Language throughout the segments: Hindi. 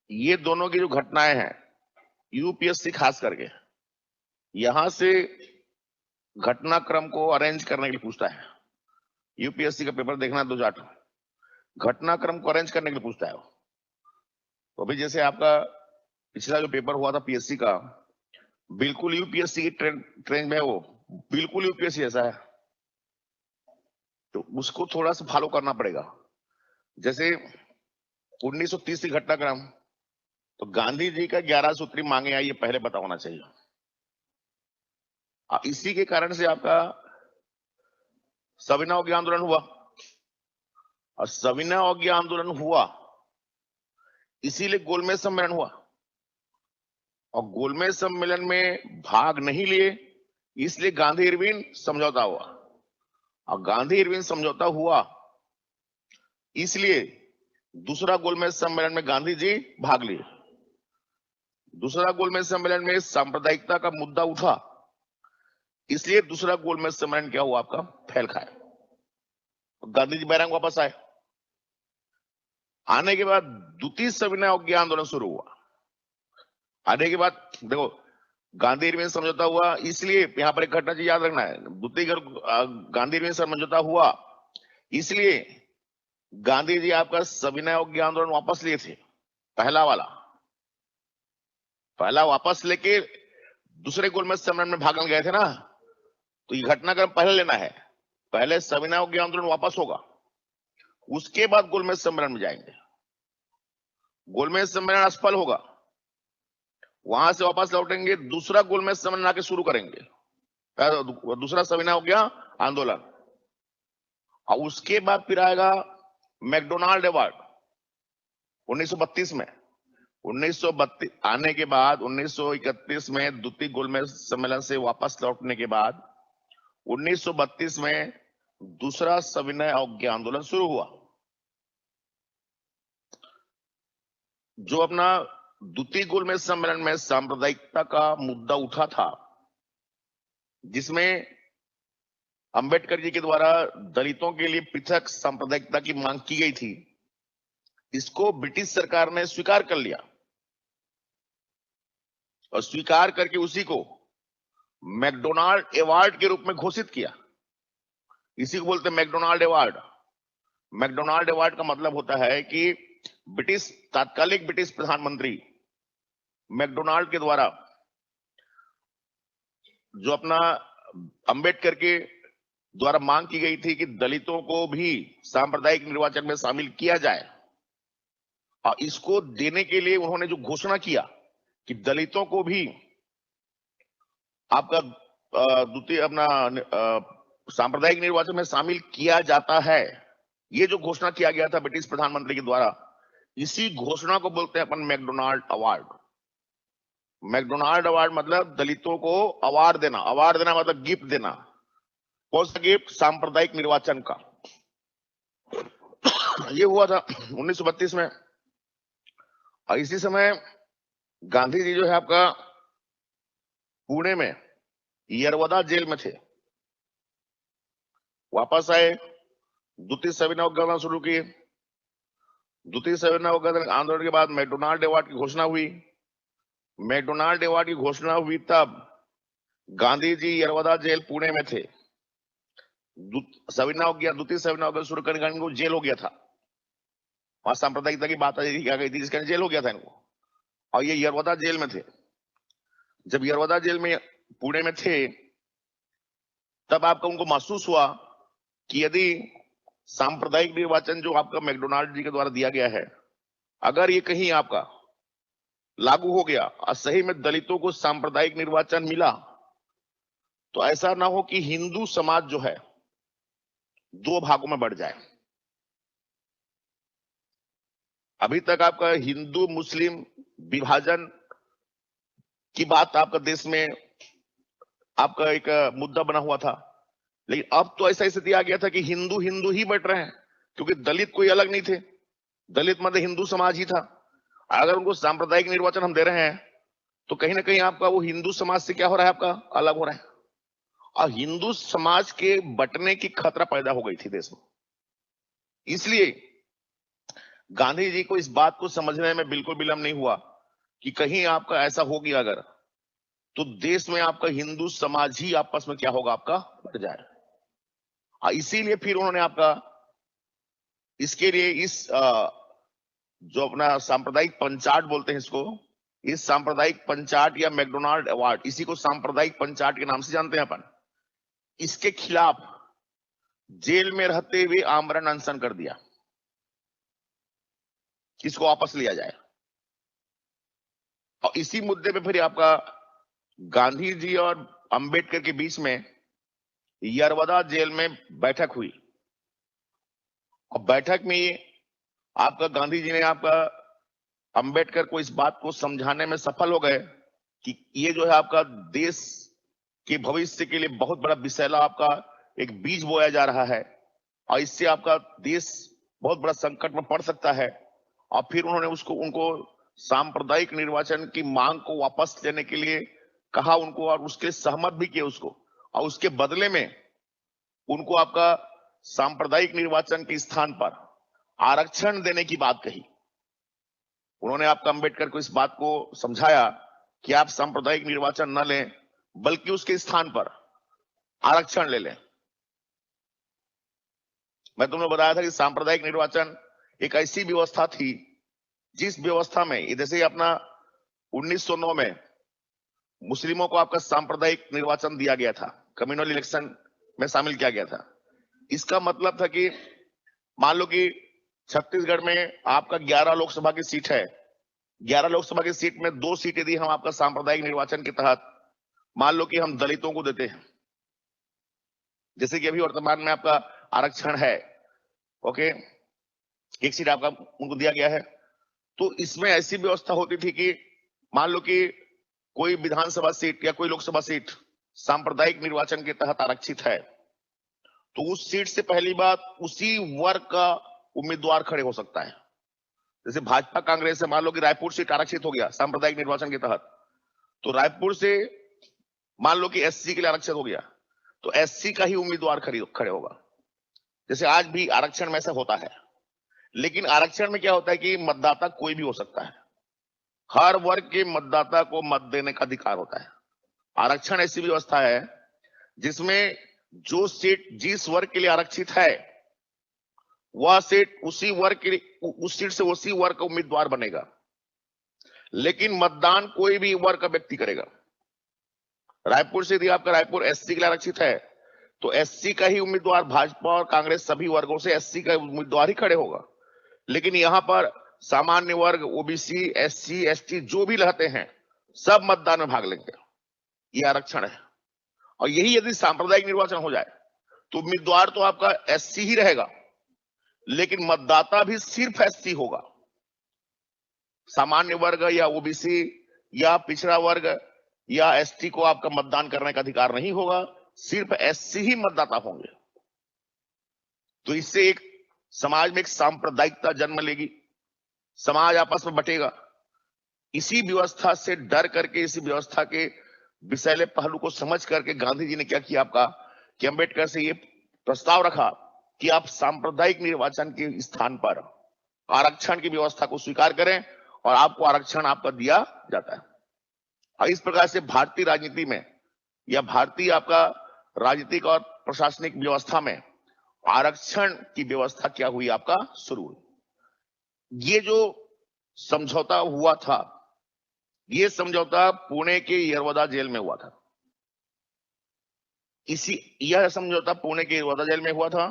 ये दोनों की जो घटनाएं हैं, यूपीएससी खास करके यहां से घटनाक्रम को अरेंज करने के लिए पूछता है। यूपीएससी का पेपर देखना 2008, घटनाक्रम को अरेंज करने के लिए पूछता है वो। तो अभी जैसे आपका पिछला जो पेपर हुआ था पीएससी का, बिल्कुल यूपीएससी की ट्रेंड में है वो, बिल्कुल यूपीएससी ऐसा है, तो उसको थोड़ा सा फॉलो करना पड़ेगा। जैसे 1930 की घटनाक्रम, तो गांधी जी का 11 सूत्री मांगे आई, ये पहले पता होना चाहिए। इसी के कारण से आपका सविनय अवज्ञा आंदोलन हुआ, और सविनय अवज्ञा आंदोलन हुआ इसीलिए गोलमेज सम्मेलन हुआ, और गोलमेज सम्मेलन में भाग नहीं लिए इसलिए गांधी इरविन समझौता हुआ, और गांधी इरविन समझौता हुआ इसलिए दूसरा गोलमेज सम्मेलन में गांधी जी भाग लिए। दूसरा गोलमेज सम्मेलन में सांप्रदायिकता का मुद्दा उठा, इसलिए दूसरा गोलमेज सम्मेलन क्या हुआ आपका, फैल खाया। गांधी जी बैरंग वापस आए। आने के बाद द्वितीय सविनय अवज्ञा आंदोलन शुरू हुआ। आने के बाद देखो, गांधी इरविन समझौता हुआ, इसलिए यहां पर एक घटना जी याद रखना है, द्वितीय गांधी इरविन समझौता हुआ इसलिए गांधी जी आपका सविनय अवज्ञा आंदोलन वापस लिए थे। पहला वापस लेके दूसरे गोलमेज सम्मेलन में भाग गए थे ना, तो ये घटनाक्रम पहले लेना है। पहले सविनय अवज्ञा आंदोलन वापस होगा, उसके बाद गोलमेज सम्मेलन में जाएंगे। गोलमेज सम्मेलन असफल होगा, वहां से वापस लौटेंगे, दूसरा गोलमेज सम्मेलन आके शुरू करेंगे, दूसरा सविनय अवज्ञा आंदोलन। और उसके बाद फिर आएगा मैकडोनाल्ड अवार्ड 1932 में। 1932 आने के बाद 1931 में द्वितीय गोलमेज सम्मेलन से वापस लौटने के बाद 1932 में दूसरा सविनय अवज्ञा आंदोलन शुरू हुआ। जो अपना द्वितीय गोलमेज सम्मेलन में सांप्रदायिकता का मुद्दा उठा था, जिसमें अंबेडकर जी के द्वारा दलितों के लिए पृथक सांप्रदायिकता की मांग की गई थी, इसको ब्रिटिश सरकार ने स्वीकार कर लिया, और स्वीकार करके उसी को मैकडोनाल्ड अवार्ड के रूप में घोषित किया। इसी को बोलते हैं मैकडोनाल्ड अवार्ड। मैकडोनाल्ड अवार्ड का मतलब होता है कि तात्कालिक ब्रिटिश प्रधानमंत्री मैकडोनाल्ड के द्वारा जो अपना अंबेडकर के द्वारा मांग की गई थी कि दलितों को भी सांप्रदायिक निर्वाचन में शामिल किया जाए, और इसको देने के लिए उन्होंने जो घोषणा किया कि दलितों को भी आपका द्वितीय अपना सांप्रदायिक निर्वाचन में शामिल किया जाता है, ये जो घोषणा किया गया था ब्रिटिश प्रधानमंत्री के द्वारा, इसी घोषणा को बोलते हैं अपन मैकडोनाल्ड अवार्ड। मैकडोनाल्ड अवार्ड मतलब दलितों को अवार्ड देना, अवार्ड देना मतलब गिफ्ट देना। कौन सा गिफ्ट? सांप्रदायिक निर्वाचन का। ये हुआ था 1932 में, और इसी समय गांधी जी जो है आपका पुणे में यरवदा जेल में थे, वापस आए, द्वितीय सविनय अवज्ञा आंदोलन शुरू किए। द्वितीय सविनय अवज्ञा आंदोलन के बाद मैकडोनाल्ड अवार्ड की घोषणा हुई। मैकडोनाल्ड अवार्ड की घोषणा हुई तब गांधी जी यरवदा जेल पुणे में थे। द्वितीय सविनय अवज्ञा शुरू करने का इनको जेल हो गया था, वहां सांप्रदायिकता की बात आ गई थी, जिसका जेल हो गया था इनको, और ये यरवदा जेल में थे। जब यरवदा जेल में पुणे में थे, तब आपका उनको महसूस हुआ कि यदि सांप्रदायिक निर्वाचन जो आपका मैकडोनाल्ड जी के द्वारा दिया गया है, अगर ये कहीं आपका लागू हो गया और सही में दलितों को सांप्रदायिक निर्वाचन मिला, तो ऐसा ना हो कि हिंदू समाज जो है दो भागों में बढ़ जाए। अभी तक आपका हिंदू मुस्लिम विभाजन की बात आपका देश में आपका एक मुद्दा बना हुआ था, लेकिन अब तो ऐसा स्थिति आ गया था कि हिंदू हिंदू ही बट रहे हैं, क्योंकि दलित कोई अलग नहीं थे, दलित मतलब हिंदू समाज ही था। अगर उनको सांप्रदायिक निर्वाचन हम दे रहे हैं, तो कहीं ना कहीं आपका वो हिंदू समाज से क्या हो रहा है, आपका अलग हो रहा है, और हिंदू समाज के बंटने की खतरा पैदा हो गई थी देश में। इसलिए गांधी जी को इस बात को समझने में बिल्कुल विलंब नहीं हुआ कि कहीं आपका ऐसा हो गया अगर, तो देश में आपका हिंदू समाज ही आपस में क्या होगा, आपका बढ़ जाए। इसीलिए फिर उन्होंने आपका इसके लिए जो अपना सांप्रदायिक पंचाट बोलते हैं इसको, इस सांप्रदायिक पंचाट या मैकडोनाल्ड अवार्ड, इसी को सांप्रदायिक पंचाट के नाम से जानते हैं अपन, इसके खिलाफ जेल में रहते हुए आमरण अनशन कर दिया, किसको वापस लिया जाए। और इसी मुद्दे पे फिर आपका गांधी जी और अंबेडकर के बीच में यरवदा जेल में बैठक हुई। और बैठक में आपका गांधी जी ने आपका अंबेडकर को इस बात को समझाने में सफल हो गए कि ये जो है आपका देश के भविष्य के लिए बहुत बड़ा विषैला आपका एक बीज बोया जा रहा है और इससे आपका देश बहुत बड़ा संकट में पड़ सकता है। और फिर उन्होंने उनको सांप्रदायिक निर्वाचन की मांग को वापस लेने के लिए कहा उनको, और उसके सहमत भी किए उसको, और उसके बदले में उनको आपका सांप्रदायिक निर्वाचन के स्थान पर आरक्षण देने की बात कही। उन्होंने आपका अंबेडकर को इस बात को समझाया कि आप सांप्रदायिक निर्वाचन न लें, बल्कि उसके स्थान पर आरक्षण ले लें। मैं तुमने बताया था कि सांप्रदायिक निर्वाचन एक ऐसी व्यवस्था थी जिस व्यवस्था में, जैसे अपना 1909 में मुस्लिमों को आपका सांप्रदायिक निर्वाचन दिया गया था, कम्युनल इलेक्शन में शामिल किया गया था। इसका मतलब था कि मान लो कि छत्तीसगढ़ में आपका 11 लोकसभा की सीट है, 11 लोकसभा की सीट में 2 सीटें दी हम आपका सांप्रदायिक निर्वाचन के तहत। मान लो कि हम दलितों को देते हैं, जैसे कि अभी वर्तमान में आपका आरक्षण है, ओके, एक सीट आपका उनको दिया गया है। तो इसमें ऐसी व्यवस्था होती थी कि मान लो कि कोई विधानसभा सीट या कोई लोकसभा सीट सांप्रदायिक निर्वाचन के तहत आरक्षित है, तो उस सीट से पहली बात उसी वर्ग का उम्मीदवार खड़े हो सकता है। जैसे भाजपा कांग्रेस से मान लो कि रायपुर सीट आरक्षित हो गया सांप्रदायिक निर्वाचन के तहत, तो रायपुर से मान लो कि एससी के लिए आरक्षित हो गया, तो एससी का ही उम्मीदवार खड़े होगा। जैसे आज भी आरक्षण में से होता है, लेकिन आरक्षण में क्या होता है कि मतदाता कोई भी हो सकता है, हर वर्ग के मतदाता को मत देने का अधिकार होता है। आरक्षण ऐसी व्यवस्था है जिसमें जो सीट जिस वर्ग के लिए आरक्षित है वह सीट उसी वर्ग के लिए, उस सीट से उसी वर्ग का उम्मीदवार बनेगा, लेकिन मतदान कोई भी वर्ग का व्यक्ति करेगा। रायपुर से यदि आपका रायपुर एससी के लिए आरक्षित है, तो एससी का ही उम्मीदवार, भाजपा और कांग्रेस सभी वर्गों से एससी का उम्मीदवार ही खड़े होगा। लेकिन यहां पर सामान्य वर्ग, ओबीसी, एससी, एसटी जो भी रहते हैं सब मतदान में भाग लेंगे। ये आरक्षण है। और यही यदि सांप्रदायिक निर्वाचन हो जाए तो उम्मीदवार तो आपका एससी ही रहेगा, लेकिन मतदाता भी सिर्फ एससी होगा। सामान्य वर्ग या ओबीसी या पिछड़ा वर्ग या एसटी को आपका मतदान करने का अधिकार नहीं होगा, सिर्फ एससी ही मतदाता होंगे। तो इससे एक समाज में एक सांप्रदायिकता जन्म लेगी, समाज आपस में बटेगा। इसी व्यवस्था से डर करके, इसी व्यवस्था के विषैले पहलू को समझ करके गांधी जी ने क्या किया आपका कि अंबेडकर से ये प्रस्ताव रखा कि आप सांप्रदायिक निर्वाचन के स्थान पर आरक्षण की व्यवस्था को स्वीकार करें और आपको आरक्षण आपका दिया जाता है। और इस प्रकार से भारतीय राजनीति में या भारतीय आपका राजनीतिक और प्रशासनिक व्यवस्था में आरक्षण की व्यवस्था क्या हुई, आपका शुरू हुई। ये जो समझौता हुआ था, ये समझौता पुणे के यरवदा जेल में हुआ था। यह समझौता पुणे के यरवदा जेल में हुआ था,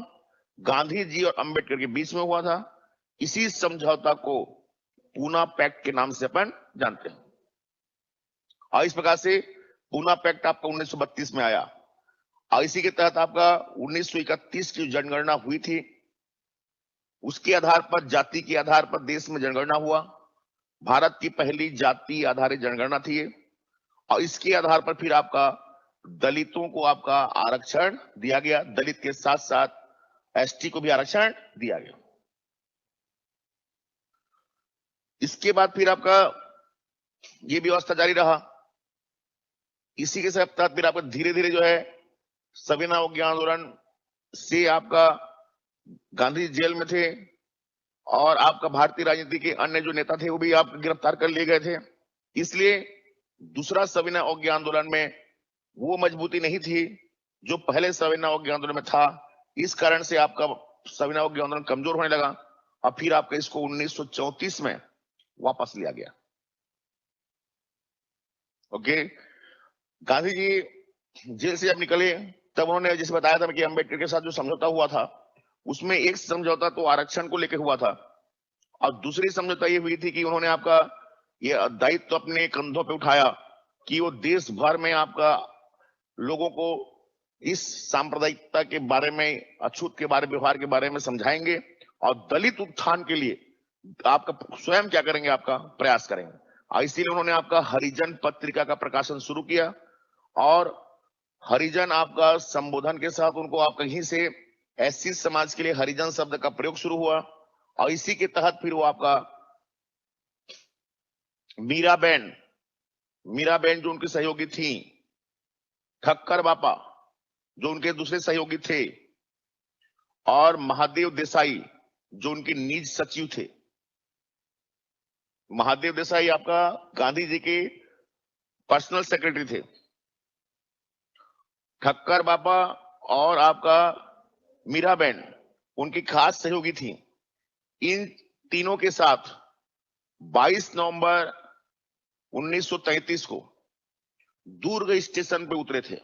गांधी जी और अंबेडकर के बीच में हुआ था। इसी समझौता को पूना पैक्ट के नाम से अपन जानते हैं। और इस प्रकार से पूना पैक्ट आपका 1932 में आया और इसी के तहत आपका 1931 की जनगणना हुई थी, उसके आधार पर, जाति के आधार पर देश में जनगणना हुआ। भारत की पहली जाति आधारित जनगणना थी और इसके आधार पर फिर आपका दलितों को आपका आरक्षण दिया गया, दलित के साथ साथ एसटी को भी आरक्षण दिया गया। इसके बाद फिर आपका ये व्यवस्था जारी रहा। इसी के साथ फिर आपका धीरे धीरे जो है सविनय अवज्ञा आंदोलन से आपका गांधी जेल में थे और आपका भारतीय राजनीति के अन्य जो नेता थे वो भी आप गिरफ्तार कर लिए गए थे। इसलिए दूसरा सविनय अवज्ञा आंदोलन में वो मजबूती नहीं थी जो पहले सविनय अवज्ञा आंदोलन में था। इस कारण से आपका सविनय अवज्ञा आंदोलन कमजोर होने लगा और फिर आपका इसको 1934 में वापस लिया गया। ओके, गांधी जी जेल से जब निकले तब उन्होंने जैसे बताया था कि अंबेडकर के साथ जो समझौता हुआ था उसमें एक समझौता तो आरक्षण को लेकर हुआ था और दूसरी समझौता ये हुई थी कि उन्होंने आपका ये दायित्व अपने कंधों पे उठाया कि वो देश भर में आपका लोगों को इस सांप्रदायिकता के बारे में, अछूत के बारे, व्यवहार के बारे में समझाएंगे और दलित उत्थान के लिए आपका स्वयं क्या करेंगे, आपका प्रयास करेंगे। और इसीलिए उन्होंने आपका हरिजन पत्रिका का प्रकाशन शुरू किया और हरिजन आपका संबोधन के साथ उनको आप कहीं से एससी समाज के लिए हरिजन शब्द का प्रयोग शुरू हुआ और इसी के तहत फिर वो आपका मीराबेन जो उनकी सहयोगी थी, ठक्कर बापा जो उनके दूसरे सहयोगी थे और महादेव देसाई जो उनके निज सचिव थे। महादेव देसाई आपका गांधी जी के पर्सनल सेक्रेटरी थे। ठक्कर बापा और आपका मीराबेन उनकी खास सहयोगी थी। इन तीनों के साथ 22 नवंबर 1933 को दुर्ग स्टेशन पे उतरे थे।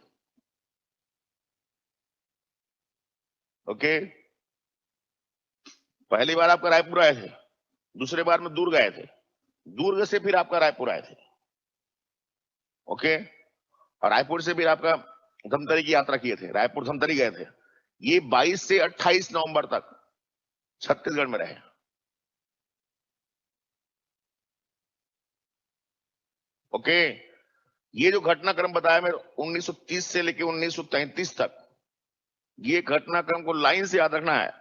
ओके, पहली बार आपका रायपुर आए थे, दूसरे बार में दुर्ग आए थे, दुर्ग से फिर आपका रायपुर आए थे। ओके, और रायपुर से फिर आपका धमतरी की यात्रा किए थे, रायपुर धमतरी गए थे। ये 22 से 28 नवंबर तक छत्तीसगढ़ में रहे। ओके, ये जो घटनाक्रम बताया मैं 1930 से लेकर 1933 तक, ये घटनाक्रम को लाइन से याद रखना है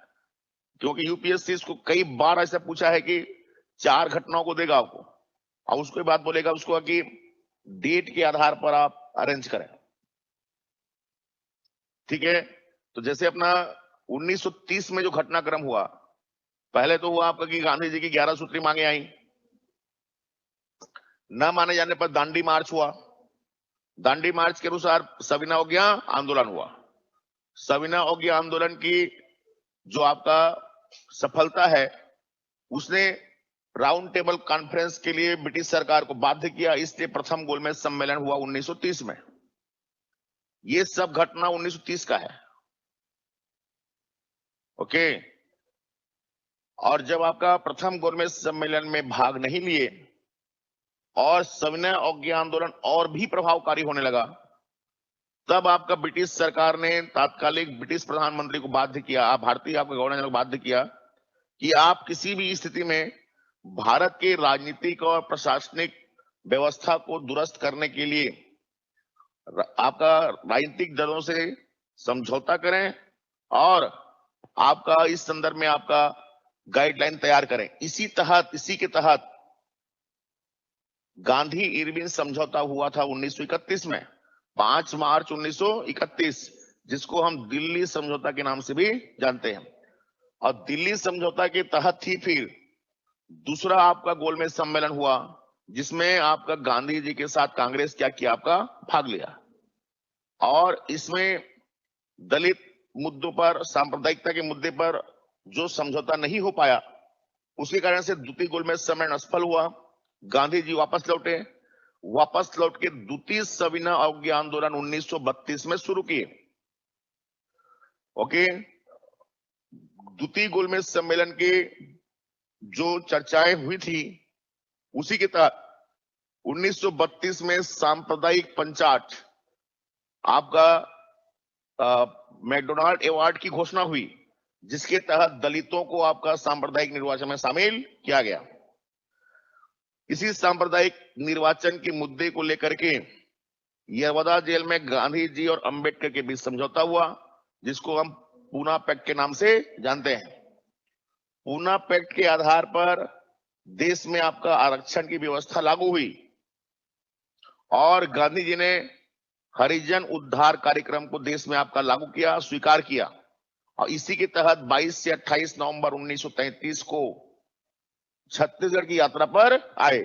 क्योंकि यूपीएससी इसको कई बार ऐसा पूछा है कि 4 घटनाओं को देगा आपको और उसके बाद बोलेगा उसको कि डेट के आधार पर आप अरेंज करें। ठीक है, तो जैसे अपना 1930 में जो घटनाक्रम हुआ, पहले तो हुआ आपका कि गांधी जी की 11 सूत्री मांगे आई, न माने जाने पर दांडी मार्च हुआ। दांडी मार्च के अनुसार सविनय अवज्ञा आंदोलन हुआ। सविनय अवज्ञा आंदोलन की जो आपका सफलता है उसने राउंड टेबल कॉन्फ्रेंस के लिए ब्रिटिश सरकार को बाध्य किया, इसलिए प्रथम गोलमेज सम्मेलन हुआ 1930 में। ये सब घटना 1930 का है। ओके, और जब आपका प्रथम गोलमेज सम्मेलन में भाग नहीं लिए और सविनय अवज्ञा आंदोलन और भी प्रभावकारी होने लगा, तब आपका ब्रिटिश सरकार ने तात्कालिक ब्रिटिश प्रधानमंत्री को बाध्य किया, भारतीय आपका गवर्नर जनरल को बाध्य किया कि आप किसी भी स्थिति में भारत के राजनीतिक और प्रशासनिक व्यवस्था को दुरुस्त करने के लिए आपका राजनीतिक दलों से समझौता करें और आपका इस संदर्भ में आपका गाइडलाइन तैयार करें। इसी के तहत गांधी इरविन समझौता हुआ था 1931 में, 5 मार्च 1931, जिसको हम दिल्ली समझौता के नाम से भी जानते हैं। और दिल्ली समझौता के तहत ही फिर दूसरा आपका गोलमेज सम्मेलन हुआ जिसमें आपका गांधी जी के साथ कांग्रेस क्या किया, आपका भाग लिया और इसमें दलित मुद्दों पर, सांप्रदायिकता के मुद्दे पर जो समझौता नहीं हो पाया उसके कारण से द्वितीय गोलमेज सम्मेलन असफल हुआ। गांधी जी वापस लौट के द्वितीय सविनय अवज्ञा आंदोलन 1932 में शुरू किए। ओके, द्वितीय गोलमेज सम्मेलन के जो चर्चाएं हुई थी उसी के तहत 1932 में सांप्रदायिक पंचायत आपका मैकडोनाल्ड अवार्ड की घोषणा हुई, जिसके तहत दलितों को आपका सांप्रदायिक निर्वाचन में शामिल किया गया। इसी सांप्रदायिक निर्वाचन के मुद्दे को लेकर के यरवदा जेल में गांधी जी और अंबेडकर के बीच समझौता हुआ, जिसको हम पूना पैक्ट के नाम से जानते हैं। पूना पैक्ट के आधार पर देश में आपका आरक्षण की व्यवस्था लागू हुई और गांधी जी ने हरिजन उद्धार कार्यक्रम को देश में आपका लागू किया, स्वीकार किया और इसी के तहत 22 से 28 नवंबर 1933 को छत्तीसगढ़ की यात्रा पर आए।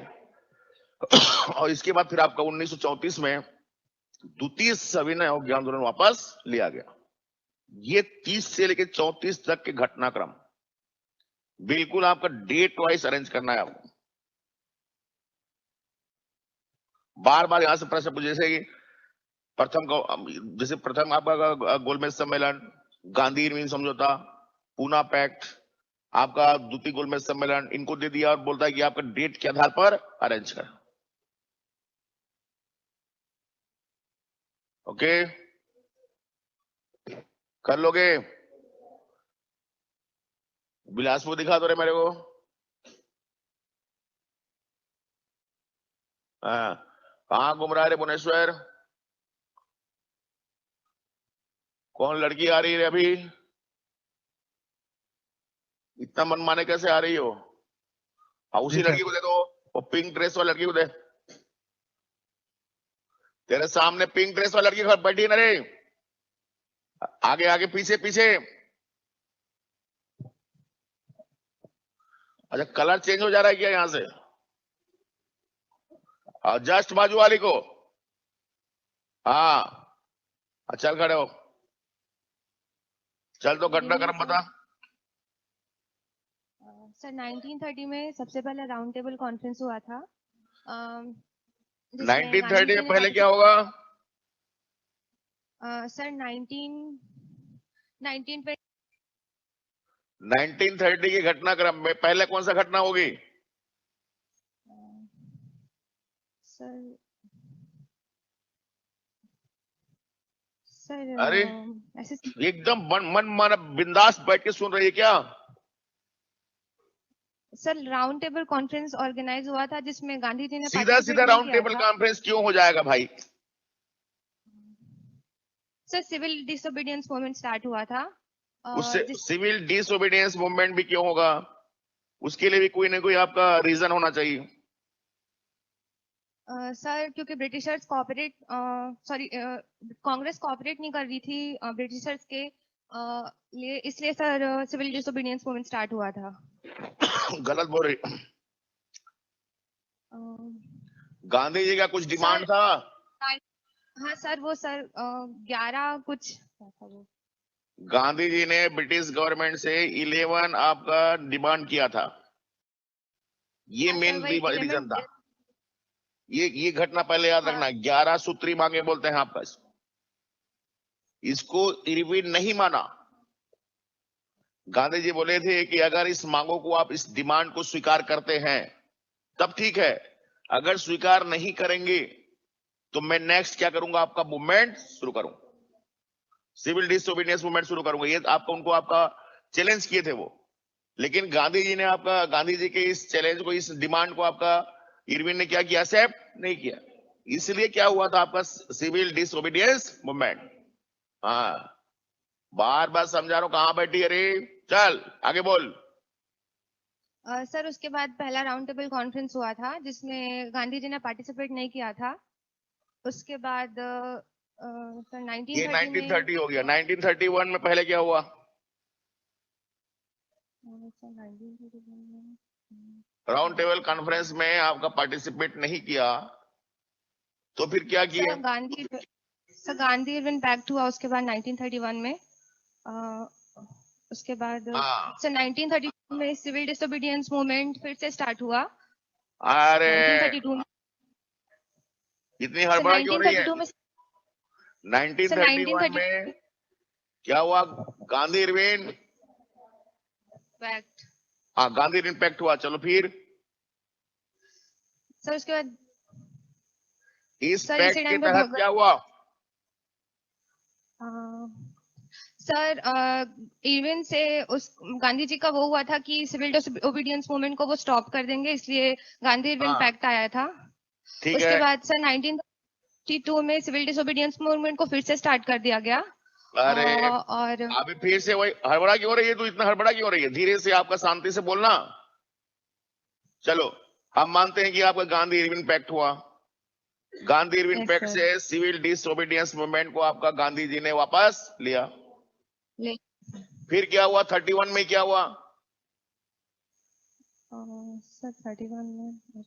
और इसके बाद फिर आपका 1934 में द्वितीय सविनय अवज्ञा आंदोलन वापस लिया गया। ये 30 से लेकर 34 तक के घटनाक्रम बिल्कुल आपका डेट वाइज अरेंज करना है आपको। बार बार यहां से प्रश्न पूछे, जैसे कि प्रथम आपका गोलमेज सम्मेलन, गांधी इरविन समझौता, पूना पैक्ट, आपका द्वितीय गोलमेज सम्मेलन, इनको दे दिया और बोलता है कि आपका डेट के आधार पर अरेंज कर। ओके, कर लोगे? बिलासपुर दिखा दो रे मेरे को। हाँ, कहाँ घूम रहा है रे भुवनेश्वर? कौन लड़की आ रही है अभी? इतना मनमाने कैसे आ रही हो? उसी लड़की को दे दो, वो पिंक ड्रेस वाली लड़की को दे। तेरे सामने पिंक ड्रेस वाली लड़की बैठी है ना रे, आगे आगे पीछे पीछे। अच्छा, कलर चेंज हो जा रहा है क्या यहाँ से? जस्ट बाजू वाली को। हाँ, चल खड़े हो, चल तो घटनाक्रम बता। सर 1930 में सबसे पहले राउंड टेबल कॉन्फ्रेंस हुआ था। 1930 में पहले क्या होगा? सर 1930 के घटनाक्रम में पहले कौन सा घटना होगी? सर अरे ऐसे एकदम मन मन बिंदास बैठ के सुन रही है क्या? Sir round table conference organise हुआ था जिसमें गांधी जी ने सीधा सीधा राउंड टेबल कॉन्फ्रेंस क्यों हो जाएगा भाई? Sir civil disobedience movement start हुआ था। उससे सिविल डिसोबीडियंस मूवमेंट भी क्यों होगा? उसके लिए भी कोई ना कोई आपका रीजन होना चाहिए। सर क्योंकि ब्रिटिशर्स कांग्रेस कोऑपरेट नहीं कर रही थी ब्रिटिशर्स के लिए, इसलिए sir civil disobedience movement start हुआ था। गलत बोल रही। गांधी जी का कुछ डिमांड था? हाँ सर, वो सर 11 कुछ था वो। गांधी जी ने ब्रिटिश गवर्नमेंट से 11 आपका डिमांड किया था, ये मेन रीजन था। ये घटना पहले याद रखना। 11 सूत्री मांगे बोलते हैं आपका। इसको इरविन नहीं माना। गांधी जी बोले थे कि अगर इस मांगों को आप, इस डिमांड को स्वीकार करते हैं तब ठीक है, अगर स्वीकार नहीं करेंगे तो मैं नेक्स्ट क्या करूंगा, आपका मूवमेंट शुरू करूं, सिविल डिसोबीडियंस मूवमेंट शुरू करूंगा। ये आपका उनको आपका चैलेंज किए थे वो। लेकिन गांधी जी ने आपका, गांधी जी के इस चैलेंज को, इस डिमांड को आपका इरविन ने क्या किया, एक्सेप्ट नहीं किया। इसलिए क्या हुआ था आपका सिविल डिसोबीडियंस मूवमेंट। हाँ, बार बार समझा रहा हूं, कहां बैठी? अरे चल आगे बोल। सर उसके बाद पहला राउंड टेबल कॉन्फ्रेंस हुआ था जिसमें गांधी जी ने पार्टिसिपेट नहीं किया था। उसके बाद सर 1930 हो गया। 1931 में पहले क्या हुआ? राउंड टेबल कॉन्फ्रेंस में आपका पार्टिसिपेट नहीं किया तो फिर क्या किया? गांधी इरविन पैक्ट हुआ उसके बाद 1931 में। उसके बाद सर 1932 में सिविल डिसोबीडियंस मूवमेंट फिर से स्टार्ट हुआ। अरे 1932 में इतनी हड़बड़ा क्यों रही है? 1931 में क्या हुआ? Gandhi Irwin pact. हाँ, गांधी इरविन पैक्ट हुआ। चलो फिर सर उसके बाद इस पैक्ट के तहत क्या हुआ? सर इरविन से उस गांधी जी का वो हुआ था कि सिविल डिसोबीडियंस मूवमेंट को वो स्टॉप कर देंगे, इसलिए गांधी इरविन पैक्ट आया था। उसके बाद सर 1932 में सिविल डिसोबीडियंस मूवमेंट को फिर से स्टार्ट कर दिया गया। अरे और अभी फिर से वही हड़बड़ा क्यों हो रही है? तू इतना हड़बड़ा क्यों हो रही है? धीरे से, आपका शांति से बोलना। चलो हम मानते हैं कि आपका गांधी इरविन पैक्ट हुआ। गांधी इरविन पैक्ट से सिविल डिसोबीडियंस मूवमेंट को आपका गांधी जी ने वापस लिया। फिर क्या हुआ? 31 में क्या हुआ? सर 31 में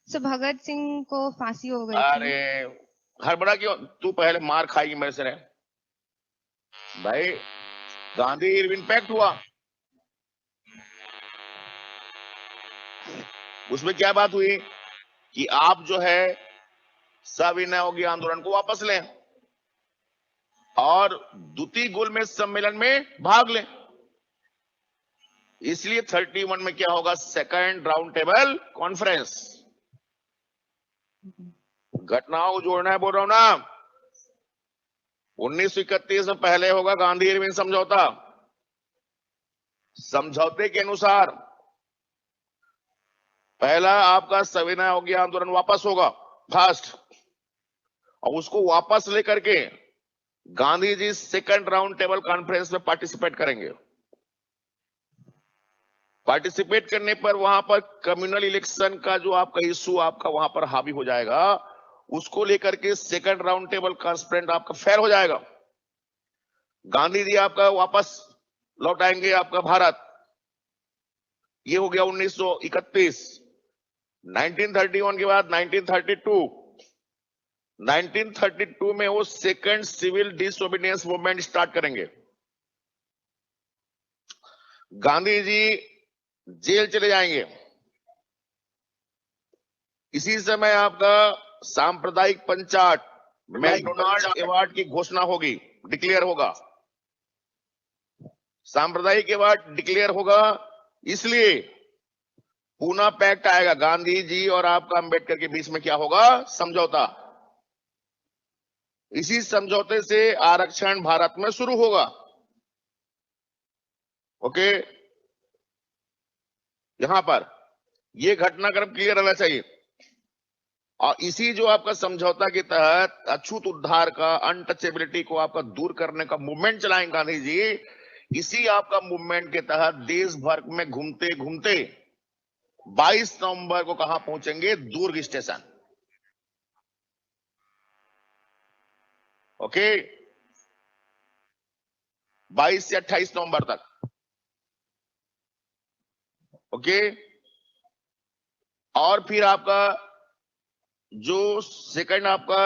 सर भगत सिंह को फांसी हो गई थी। अरे हड़बड़ा क्यों, तू पहले मार खाएगी मेरे से रहे भाई। गांधी इरविन पैक्ट हुआ, उसमें क्या बात हुई कि आप जो है सविनय अवज्ञा आंदोलन को वापस लें और द्वितीय गोलमेज सम्मेलन में भाग लें। इसलिए 31 में क्या होगा, सेकंड राउंड टेबल कॉन्फ्रेंस। घटनाओं को जोड़ना है बोल रहा हूं ना। 1931 में पहले होगा गांधी इरविन समझौता। समझौते के अनुसार पहला आपका सविनय अवज्ञा आंदोलन वापस होगा फास्ट, और उसको वापस लेकर के Gandhi ji second round table conference में पार्टिसिपेट करेंगे। पार्टिसिपेट करने पर वहां पर कम्युनल इलेक्शन का जो आपका इशू आपका वहां पर हावी हो जाएगा, उसको लेकर के सेकंड राउंड टेबल कॉन्फ्रेंस आपका फेल हो जाएगा। गांधी जी आपका वापस लौट आएंगे आपका भारत। ये हो गया 1931। 1931 के बाद 1932 में वो second civil disobedience movement start करेंगे। गांधी जी जेल चले जाएंगे। इसी समय आपका सांप्रदायिक पंचायत मैकडोनाल्ड अवार्ड की घोषणा होगी, डिक्लेयर होगा। सांप्रदायिक अवार्ड डिक्लेयर होगा, इसलिए पूना पैक्ट आएगा। गांधी जी और आपका अंबेडकर के बीच में क्या होगा, समझौता। इसी समझौते से आरक्षण भारत में शुरू होगा। ओके, यहां पर यह घटनाक्रम क्लियर रहना चाहिए। और इसी जो आपका समझौता के तहत अछूत उद्धार का, अनटचेबिलिटी को आपका दूर करने का मूवमेंट चलाएंगे गांधी जी। इसी आपका मूवमेंट के तहत देश भर में घूमते घूमते 22 नवंबर को कहां पहुंचेंगे, दुर्ग स्टेशन। ओके, 22 से 28 नवंबर तक। ओके, और फिर आपका जो सेकंड आपका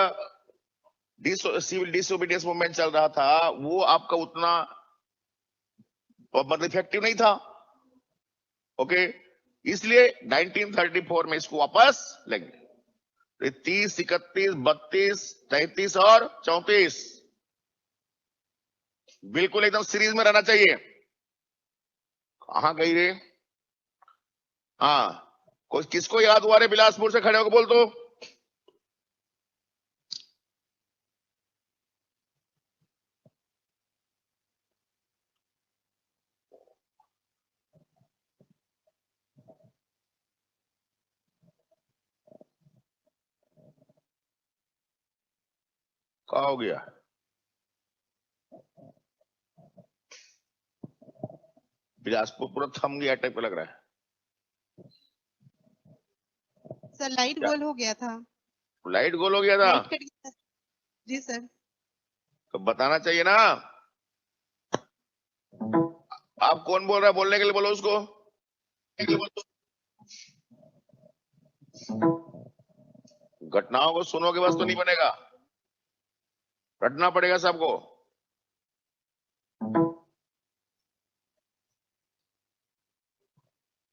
सिविल डिसोबीडियंस मूवमेंट चल रहा था, वो आपका उतना मतलब इफेक्टिव नहीं था। ओके, इसलिए 1934 में इसको वापस लेंगे। 30, 31, 32, 33 और 34 बिल्कुल एकदम सीरीज में रहना चाहिए। कहां गई रे? हाँ, कोई किसको याद हुआ रे? बिलासपुर से खड़े होकर बोल दो। क्या हो गया? बिलासपुर पूरा थम गया टाइप का लग रहा है। सर लाइट गोल हो गया था। लाइट गोल हो गया था? लाइट कट गया। जी सर। तो बताना चाहिए ना। आप कौन बोल रहा है? बोलने के लिए बोलो उसको। घटनाओं को सुनोगे बस तो नहीं बनेगा, रटना पड़ेगा सबको।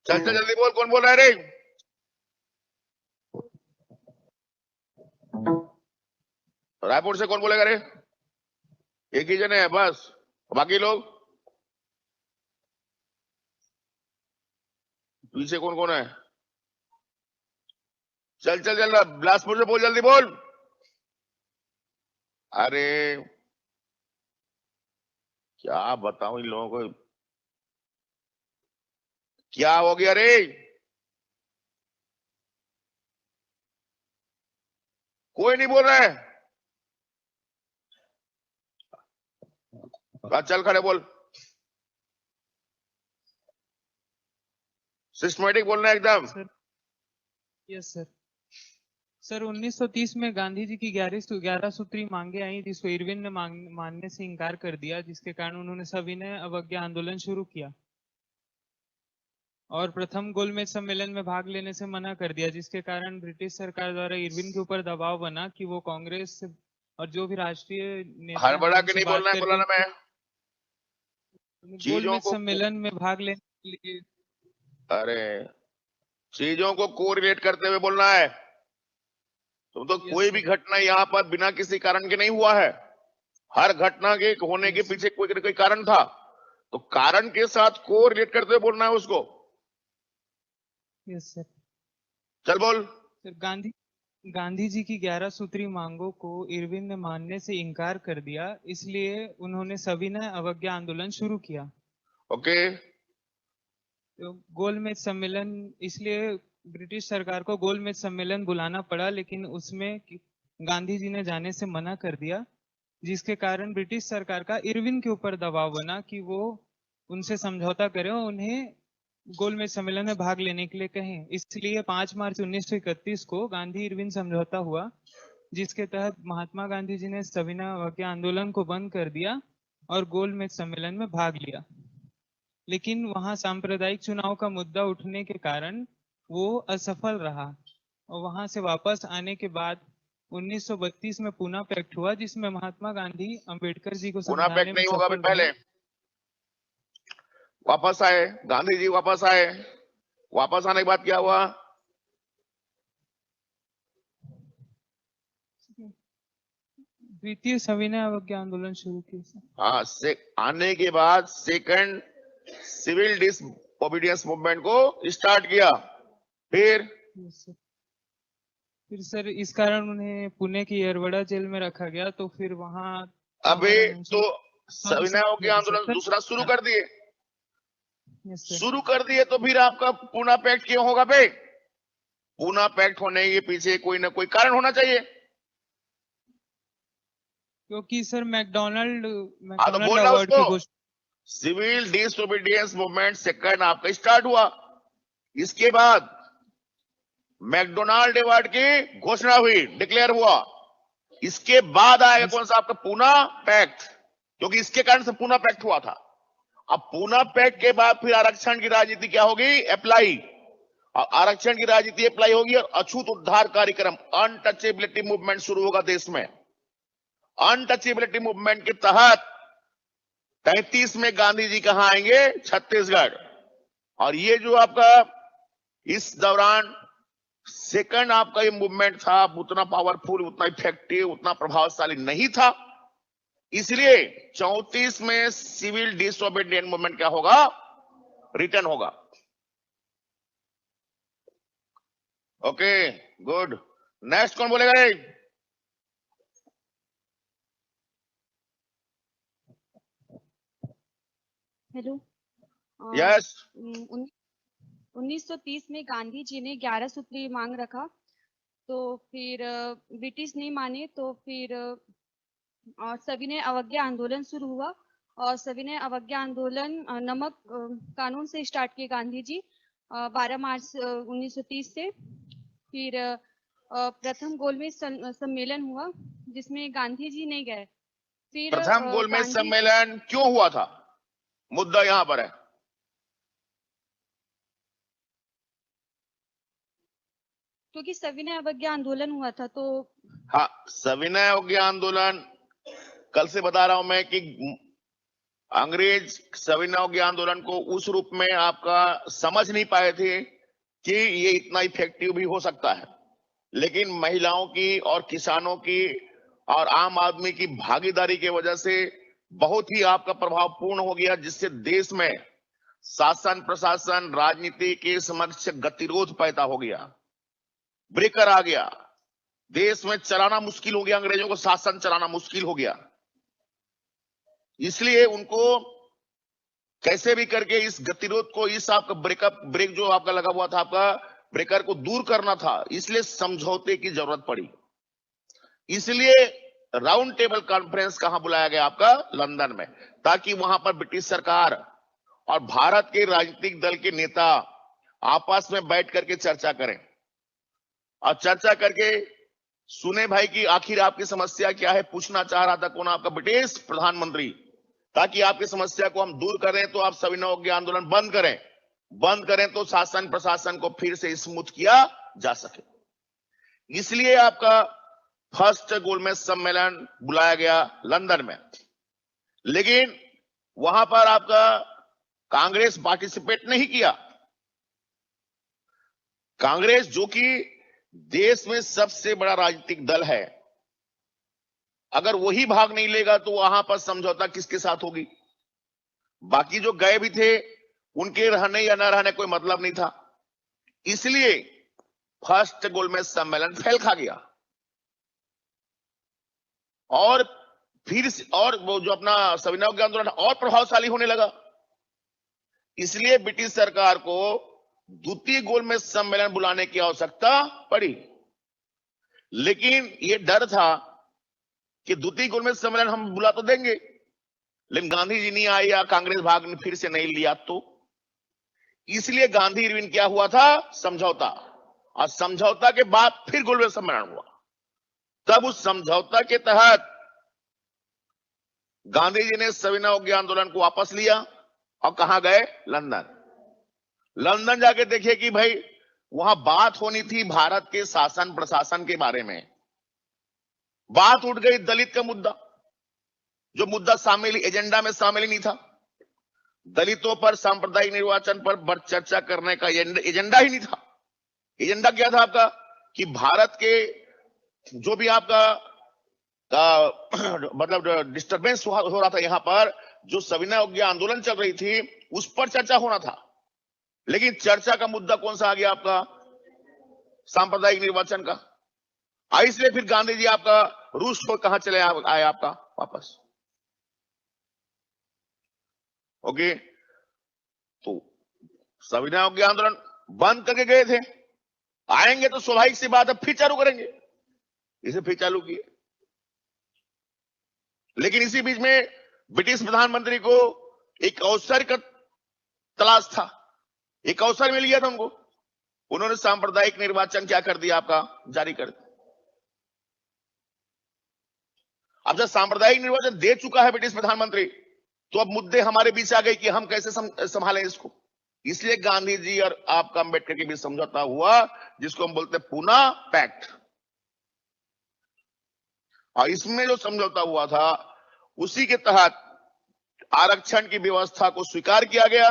चल चल जल्दी बोल, कौन बोल रहा है रे? रायपुर से कौन बोलेगा रे? एक ही जने है बस, बाकी लोग पीछे कौन कौन है? चल चल चल, बिलासपुर से बोल, जल्दी बोल। अरे क्या बताऊं इन लोगों को, क्या हो गया रे? कोई नहीं बोल रहा है। चल खड़े बोल, सिस्टमेटिक बोलना है एकदम। Sir yes sir. सर 1930 में गांधी जी की 11 सूत्री मांगे आई, जिसको इरविन ने मानने से इनकार कर दिया, जिसके कारण उन्होंने सविनय अवज्ञा आंदोलन शुरू किया। और प्रथम गोलमेज सम्मेलन में भाग लेने से मना कर दिया, जिसके कारण ब्रिटिश सरकार द्वारा इरविन के ऊपर दबाव बना कि वो कांग्रेस और जो भी राष्ट्रीय नेता हैं, हड़बड़ा के उनसे नहीं बात बोलना है, करके बोला ना मैं। चीजों गोलमेज को सम्मेलन में भाग लेने के लिए। अरे चीजों को कोरिलेट करते हुए बोलना है। तुम तो Yes, कोई भी sir. घटना यहाँ पर बिना किसी कारण के नहीं हुआ है। हर घटना के होने के Yes. पीछे कोई न कोई कारण था, तो कारण के साथ कोरिलेट करते हुए बोलना है उसको। Yes sir. चल बोल। सर, गांधी जी की 11 सूत्री मांगों को इरविन ने मानने से इनकार कर दिया, इसलिए उन्होंने सविनय अवज्ञा आंदोलन शुरू किया। ओके। तो गोलमेज सम्मेलन, इसलिए ब्रिटिश सरकार को गोलमेज सम्मेलन बुलाना पड़ा, लेकिन उसमें गांधी जी ने जाने से मना कर दिया, जिसके कारण ब्रिटिश सरकार का इरविन के ऊपर दबाव बना कि वो उनसे समझौता करें और उन्हें गोलमेज सम्मेलन में भाग लेने के लिए कहें। इसलिए 5 मार्च 1931 को गांधी इरविन समझौता हुआ, जिसके तहत महात्मा गांधी जी ने सविनय अवज्ञा आंदोलन को बंद कर दिया और गोलमेज सम्मेलन में भाग लिया। लेकिन वहां सांप्रदायिक चुनाव का मुद्दा उठने के कारण वो असफल रहा, और वहां से वापस आने के बाद 1932 में पूना पैक्ट हुआ, जिसमें महात्मा गांधी अंबेडकर जी को पूना समझाने पैक्ट में नहीं होगा, सफल पहले रहे। वापस आए गांधी जी, वापस आए। वापस आने के बाद क्या हुआ? द्वितीय सविनय अवज्ञा आंदोलन शुरू किया। हाँ, से आने के बाद सेकंड सिविल डिसओबीडियंस मूवमेंट को स्टार्ट किया। फिर सर इस कारण उन्हें पुणे की येरवड़ा जेल में रखा गया, तो फिर वहां अभी तो सविनय अवज्ञा आंदोलन दूसरा शुरू कर दिए। शुरू कर दिए तो फिर आपका पूना पैक्ट क्यों होगा बे? पूना पैक्ट होने के पीछे कोई ना कोई कारण होना चाहिए। क्योंकि सर मैकडोनाल्ड बोलना अवार्ड की उसको। घोषणा। सिविल डिसओबीडियंस मूवमेंट सेकंड आपका स्टार्ट हुआ, इसके बाद मैकडोनाल्ड अवार्ड की घोषणा हुई, डिक्लेयर हुआ। इसके बाद आएगा कौन सा? आपका पूना पैक्ट, क्योंकि इसके कारण से पूना पैक्ट हुआ था। अब पूना पैक्ट के बाद फिर आरक्षण की राजनीति क्या होगी? अप्लाई। और आरक्षण की राजनीति अप्लाई होगी और अछूत उद्धार कार्यक्रम, अनटचेबिलिटी मूवमेंट शुरू होगा देश में। अनटचेबिलिटी मूवमेंट के तहत 33 में गांधी जी कहां आएंगे? छत्तीसगढ़। और ये जो आपका इस दौरान सेकंड आपका ये मूवमेंट था, उतना पावरफुल, उतना इफेक्टिव, उतना प्रभावशाली नहीं था। इसलिए 34 में सिविल डिसओबीडियंस मूवमेंट क्या होगा? रिटर्न होगा। Okay, good. नेक्स्ट कौन बोलेगा? हेलो। यस। 1930 में गांधी जी ने 11 सूत्री मांग रखा, तो फिर ब्रिटिश नहीं माने, तो फिर सविनय अवज्ञा आंदोलन शुरू हुआ। और सविनय अवज्ञा आंदोलन नमक कानून से स्टार्ट किए गांधी जी 12 मार्च 1930 से। फिर प्रथम गोलमेज सम्मेलन हुआ, जिसमें गांधी जी नहीं गए। फिर प्रथम गोलमेज सम्मेलन क्यों हुआ था? मुद्दा यहां पर है। क्योंकि सविनय अवज्ञा आंदोलन हुआ था, तो हाँ, सविनय अवज्ञा आंदोलन कल से बता रहा हूं मैं कि अंग्रेज सविनय अवज्ञा आंदोलन को उस रूप में आपका समझ नहीं पाए थे कि ये इतना इफेक्टिव भी हो सकता है। लेकिन महिलाओं की और किसानों की और आम आदमी की भागीदारी की वजह से बहुत ही आपका प्रभावपूर्ण हो गया, जिससे देश में शासन प्रशासन राजनीति के समक्ष गतिरोध पैदा हो गया, ब्रेकर आ गया। देश में चलाना मुश्किल हो गया, अंग्रेजों को शासन चलाना मुश्किल हो गया। इसलिए उनको कैसे भी करके इस गतिरोध को, इस आपका ब्रेक जो आपका लगा हुआ था, आपका ब्रेकर को दूर करना था। इसलिए समझौते की जरूरत पड़ी। इसलिए राउंड टेबल कॉन्फ्रेंस कहां बुलाया गया? आपका लंदन में, ताकि वहां पर ब्रिटिश सरकार और भारत के राजनीतिक दल के नेता आपस में बैठ करके चर्चा करें और चर्चा करके सुने भाई कि आखिर आपकी समस्या क्या है। पूछना चाह रहा था कौन? आपका ब्रिटिश प्रधानमंत्री, ताकि आपकी समस्या को हम दूर करें तो आप सविनय अवज्ञा आंदोलन बंद करें। बंद करें तो शासन प्रशासन को फिर से स्मूथ किया जा सके। इसलिए आपका फर्स्ट गोलमेज सम्मेलन बुलाया गया लंदन में, लेकिन वहां पर आपका कांग्रेस पार्टिसिपेट नहीं किया। कांग्रेस जो कि देश में सबसे बड़ा राजनीतिक दल है, अगर वही भाग नहीं लेगा तो वहां पर समझौता किसके साथ होगी? बाकी जो गए भी थे उनके रहने या न रहने कोई मतलब नहीं था। इसलिए फर्स्ट गोलमेज सम्मेलन फेल खा गया और फिर और वो जो अपना सविनय अवज्ञा आंदोलन और प्रभावशाली होने लगा। इसलिए ब्रिटिश सरकार को द्वितीय गोलमेज सम्मेलन बुलाने की आवश्यकता पड़ी। लेकिन यह डर था कि द्वितीय गोलमेज सम्मेलन हम बुला तो देंगे, लेकिन गांधी जी नहीं आए या कांग्रेस भाग ने फिर से नहीं लिया तो। इसलिए गांधी इरविन क्या हुआ था? समझौता। और समझौता के बाद फिर गोलमेज सम्मेलन हुआ। तब उस समझौता के तहत गांधी जी ने सविनय अवज्ञा आंदोलन को वापस लिया और कहां गए? लंदन। लंदन जाके देखिए कि भाई वहां बात होनी थी भारत के शासन प्रशासन के बारे में। बात उठ गई दलित का मुद्दा, जो मुद्दा एजेंडा में शामिल ही नहीं था। दलितों पर सांप्रदायिक निर्वाचन पर चर्चा करने का एजेंडा ही नहीं था। एजेंडा क्या था आपका? कि भारत के जो भी आपका मतलब डिस्टरबेंस हो रहा था यहां पर, जो सविनय अवज्ञा आंदोलन चल रही थी उस पर चर्चा होना था। लेकिन चर्चा का मुद्दा कौन सा आ गया आपका? सांप्रदायिक निर्वाचन का। इसलिए फिर गांधी जी आपका रूस को कहां चले आए आपका वापस। ओके, तो सविनय अवज्ञा आंदोलन बंद करके गए थे, आएंगे तो स्वाभाविक सी बात है फिर चालू करेंगे। इसे फिर चालू किए। लेकिन इसी बीच में ब्रिटिश प्रधानमंत्री को एक अवसर का तलाश था, एक अवसर मिल गया था उनको। उन्होंने सांप्रदायिक निर्वाचन क्या कर दिया आपका? जारी कर दिया। अब जब सांप्रदायिक निर्वाचन दे चुका है ब्रिटिश प्रधानमंत्री, तो अब मुद्दे हमारे बीच आ गए कि हम कैसे संभालें इसको। इसलिए गांधी जी और आपका अंबेडकर के बीच समझौता हुआ, जिसको हम बोलते हैं पूना पैक्ट। और इसमें जो समझौता हुआ था उसी के तहत आरक्षण की व्यवस्था को स्वीकार किया गया,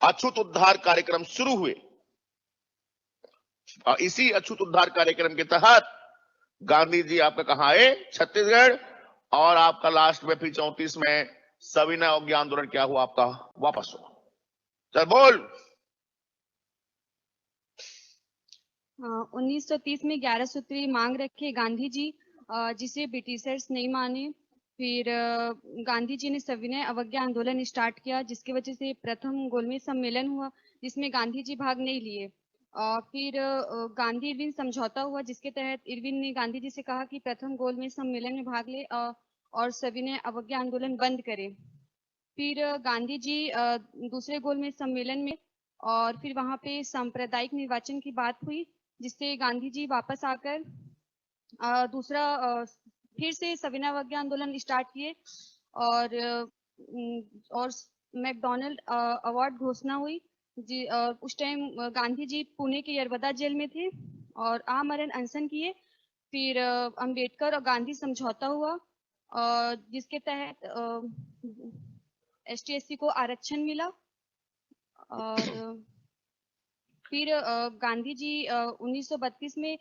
अछूत उद्धार कार्यक्रम शुरू हुए। और इसी अछूत उद्धार कार्यक्रम के तहत गांधी जी आपका कहां आए? छत्तीसगढ़। और आपका लास्ट में फिर 34 में सविनय अवज्ञा आंदोलन क्या हुआ आपका? वापस हुआ। चल बोल। 1930 में 11 सूत्री मांग रखे गांधी जी, जिसे ब्रिटिशर्स नहीं माने। फिर गांधी जी ने सविनय अवज्ञा आंदोलन स्टार्ट किया, जिसकी वजह से प्रथम गोलमेज सम्मेलन हुआ, जिसमें गांधी जी भाग नहीं लिए। फिर गांधी इरविन समझौता हुआ, जिसके तहत इरविन ने गांधी जी से कहा कि प्रथम गोलमेज सम्मेलन में भाग ले और सविनय अवज्ञा आंदोलन बंद करें। फिर गांधी जी दूसरे गोलमेज सम्मेलन में और फिर वहां पे सांप्रदायिक निर्वाचन की बात हुई, जिससे गांधी जी वापस आकर दूसरा फिर से सविनय अवज्ञा आंदोलन स्टार्ट किए। और मैकडॉनल्ड अवार्ड घोषणा हुई। उस टाइम गांधी जी पुणे के यरवदा जेल में थे और आमरण अनशन किए। फिर अंबेडकर और गांधी समझौता हुआ, जिसके तहत ST/SC को आरक्षण मिला। और फिर गांधी जी 1932 में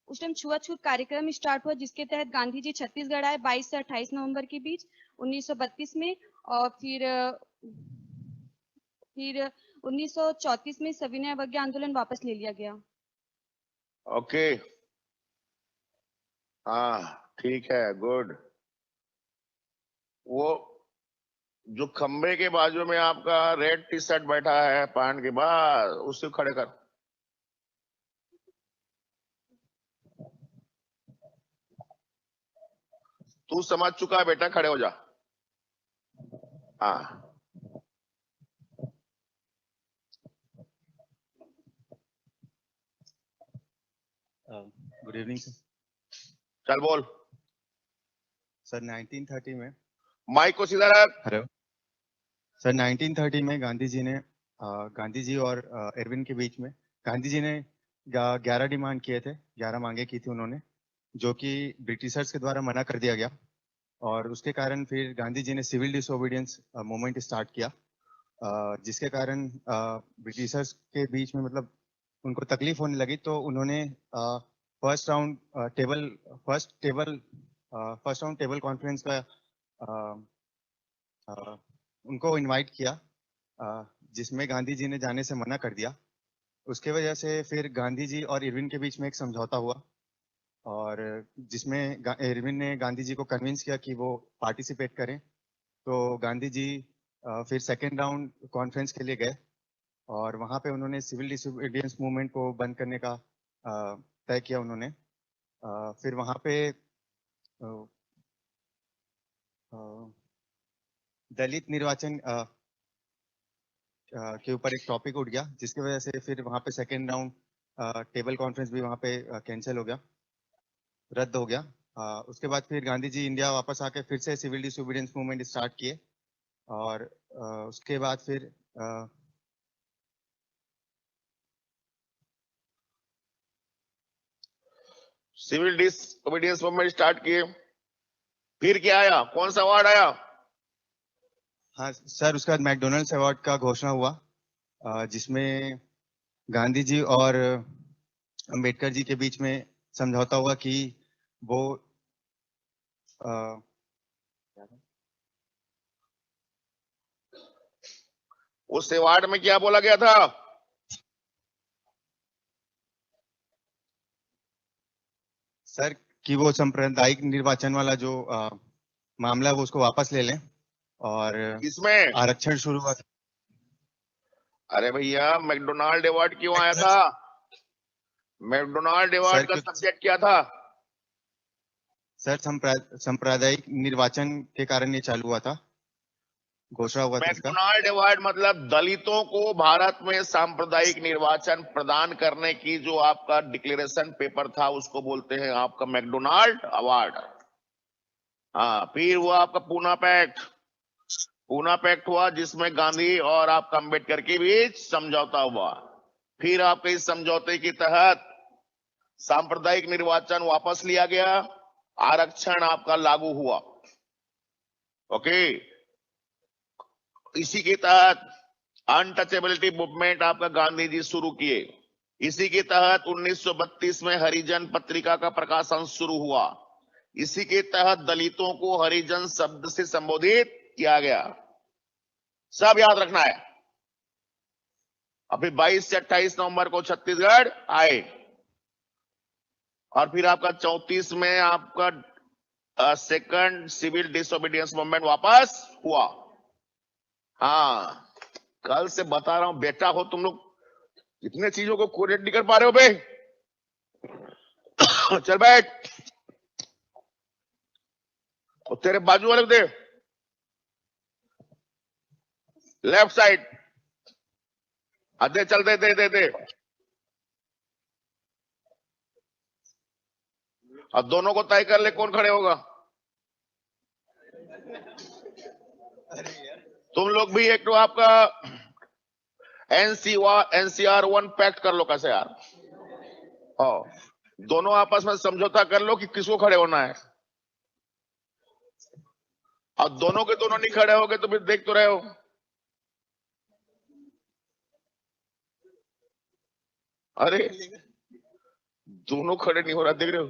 उस टाइम छुआछूत कार्यक्रम स्टार्ट हुआ, जिसके तहत गांधी जी छत्तीसगढ़ आए 22 से 28 नवंबर के बीच 1932 में। और फिर 1934 में सविनय अवज्ञा आंदोलन वापस ले लिया गया। ओके, हाँ ठीक है, गुड। वो जो खंबे के बाजू में आपका रेड टी शर्ट बैठा है पैंट के बाद, उसे खड़े कर। तू समझ चुका है बेटा, खड़े हो जा। हाँ, गुड इवनिंग सर। चल बोल। सर 1930 में माइक को सीधा रख। हेलो सर, 1930 में गांधी जी ने गांधी जी और इरविन के बीच में गांधी जी ने 11 डिमांड किए थे, 11 मांगे की थी उन्होंने, जो कि ब्रिटिशर्स के द्वारा मना कर दिया गया। और उसके कारण फिर गांधी जी ने सिविल डिसोबीडियंस मूवमेंट स्टार्ट किया, जिसके कारण ब्रिटिशर्स के बीच में मतलब उनको तकलीफ होने लगी, तो उन्होंने फर्स्ट राउंड टेबल कॉन्फ्रेंस का उनको इनवाइट किया, जिसमें गांधी जी ने जाने से मना कर दिया। उसके वजह से फिर गांधी जी और इरविन के बीच में एक समझौता हुआ, और जिसमें इरविन ने गांधी जी को कन्विंस किया कि वो पार्टिसिपेट करें। तो गांधी जी फिर सेकेंड राउंड कॉन्फ्रेंस के लिए गए, और वहां पे उन्होंने सिविल डिसोबीडियंस मूवमेंट को बंद करने का तय किया उन्होंने। फिर वहां पे दलित निर्वाचन के ऊपर एक टॉपिक उठ गया, जिसकी वजह से फिर वहां पे सेकेंड राउंड टेबल कॉन्फ्रेंस भी वहां पे कैंसिल हो गया, रद्द हो गया। उसके बाद फिर गांधी जी इंडिया वापस आके फिर से सिविल डिसोबीडियंस मूवमेंट स्टार्ट किए, और उसके बाद फिर सिविल डिसोबीडियंस मूवमेंट स्टार्ट किए, फिर क्या आया, कौन सा अवार्ड आया? हाँ सर, उसके बाद मैकडोनल्ड्स अवार्ड का घोषणा हुआ, जिसमें गांधी जी और अंबेडकर जी के बीच में समझौता हुआ कि वो उस अवार्ड में क्या बोला गया था? सर कि वो सांप्रदायिक निर्वाचन वाला जो मामला है वो उसको वापस ले लें, और इसमें आरक्षण शुरू हुआ। अरे भैया, मैकडोनाल्ड अवार्ड क्यों आया था? मैकडोनाल्ड अवार्ड का सब्जेक्ट क्या था? सर सांप्रदायिक निर्वाचन के कारण ये चालू हुआ था, घोषणा हुआ था इसका। मैकडोनाल्ड अवार्ड मतलब दलितों को भारत में सांप्रदायिक निर्वाचन प्रदान करने की जो आपका डिक्लेरेशन पेपर था, उसको बोलते हैं आपका मैकडोनाल्ड अवार्ड। हाँ, फिर हुआ आपका पूना पैक्ट। पूना पैक्ट हुआ, जिसमें गांधी और आपका अंबेडकर के बीच समझौता हुआ। फिर आपके इस समझौते के तहत सांप्रदायिक निर्वाचन वापस लिया गया, आरक्षण आपका लागू हुआ। ओके, इसी के तहत अनटचेबिलिटी मूवमेंट आपका गांधी जी शुरू किए। इसी के तहत 1932 में हरिजन पत्रिका का प्रकाशन शुरू हुआ। इसी के तहत दलितों को हरिजन शब्द से संबोधित किया गया। सब याद रखना है। अभी 22 से 28 नवंबर को छत्तीसगढ़ आए, और फिर आपका 34 में आपका सेकंड सिविल डिसोबीडियंस मूवमेंट वापस हुआ। हाँ, कल से बता रहा हूं बेटा हो तुम लोग, इतने चीजों को कोरिलेट नहीं कर पा रहे हो बे। चल बैठ, और तेरे बाजू वाले को दे, लेफ्ट साइड। दे, चल दे दे दे दे। अब दोनों को तय कर ले कौन खड़े होगा। तुम लोग भी एक तो आपका NCR 1 पैक्ट कर लो कैसे यार। दोनों आपस में समझौता कर लो कि किसको खड़े होना है। और दोनों के दोनों नहीं खड़े होगे तो फिर देख तो रहे हो। अरे दोनों खड़े नहीं हो रहा, देख रहे हो?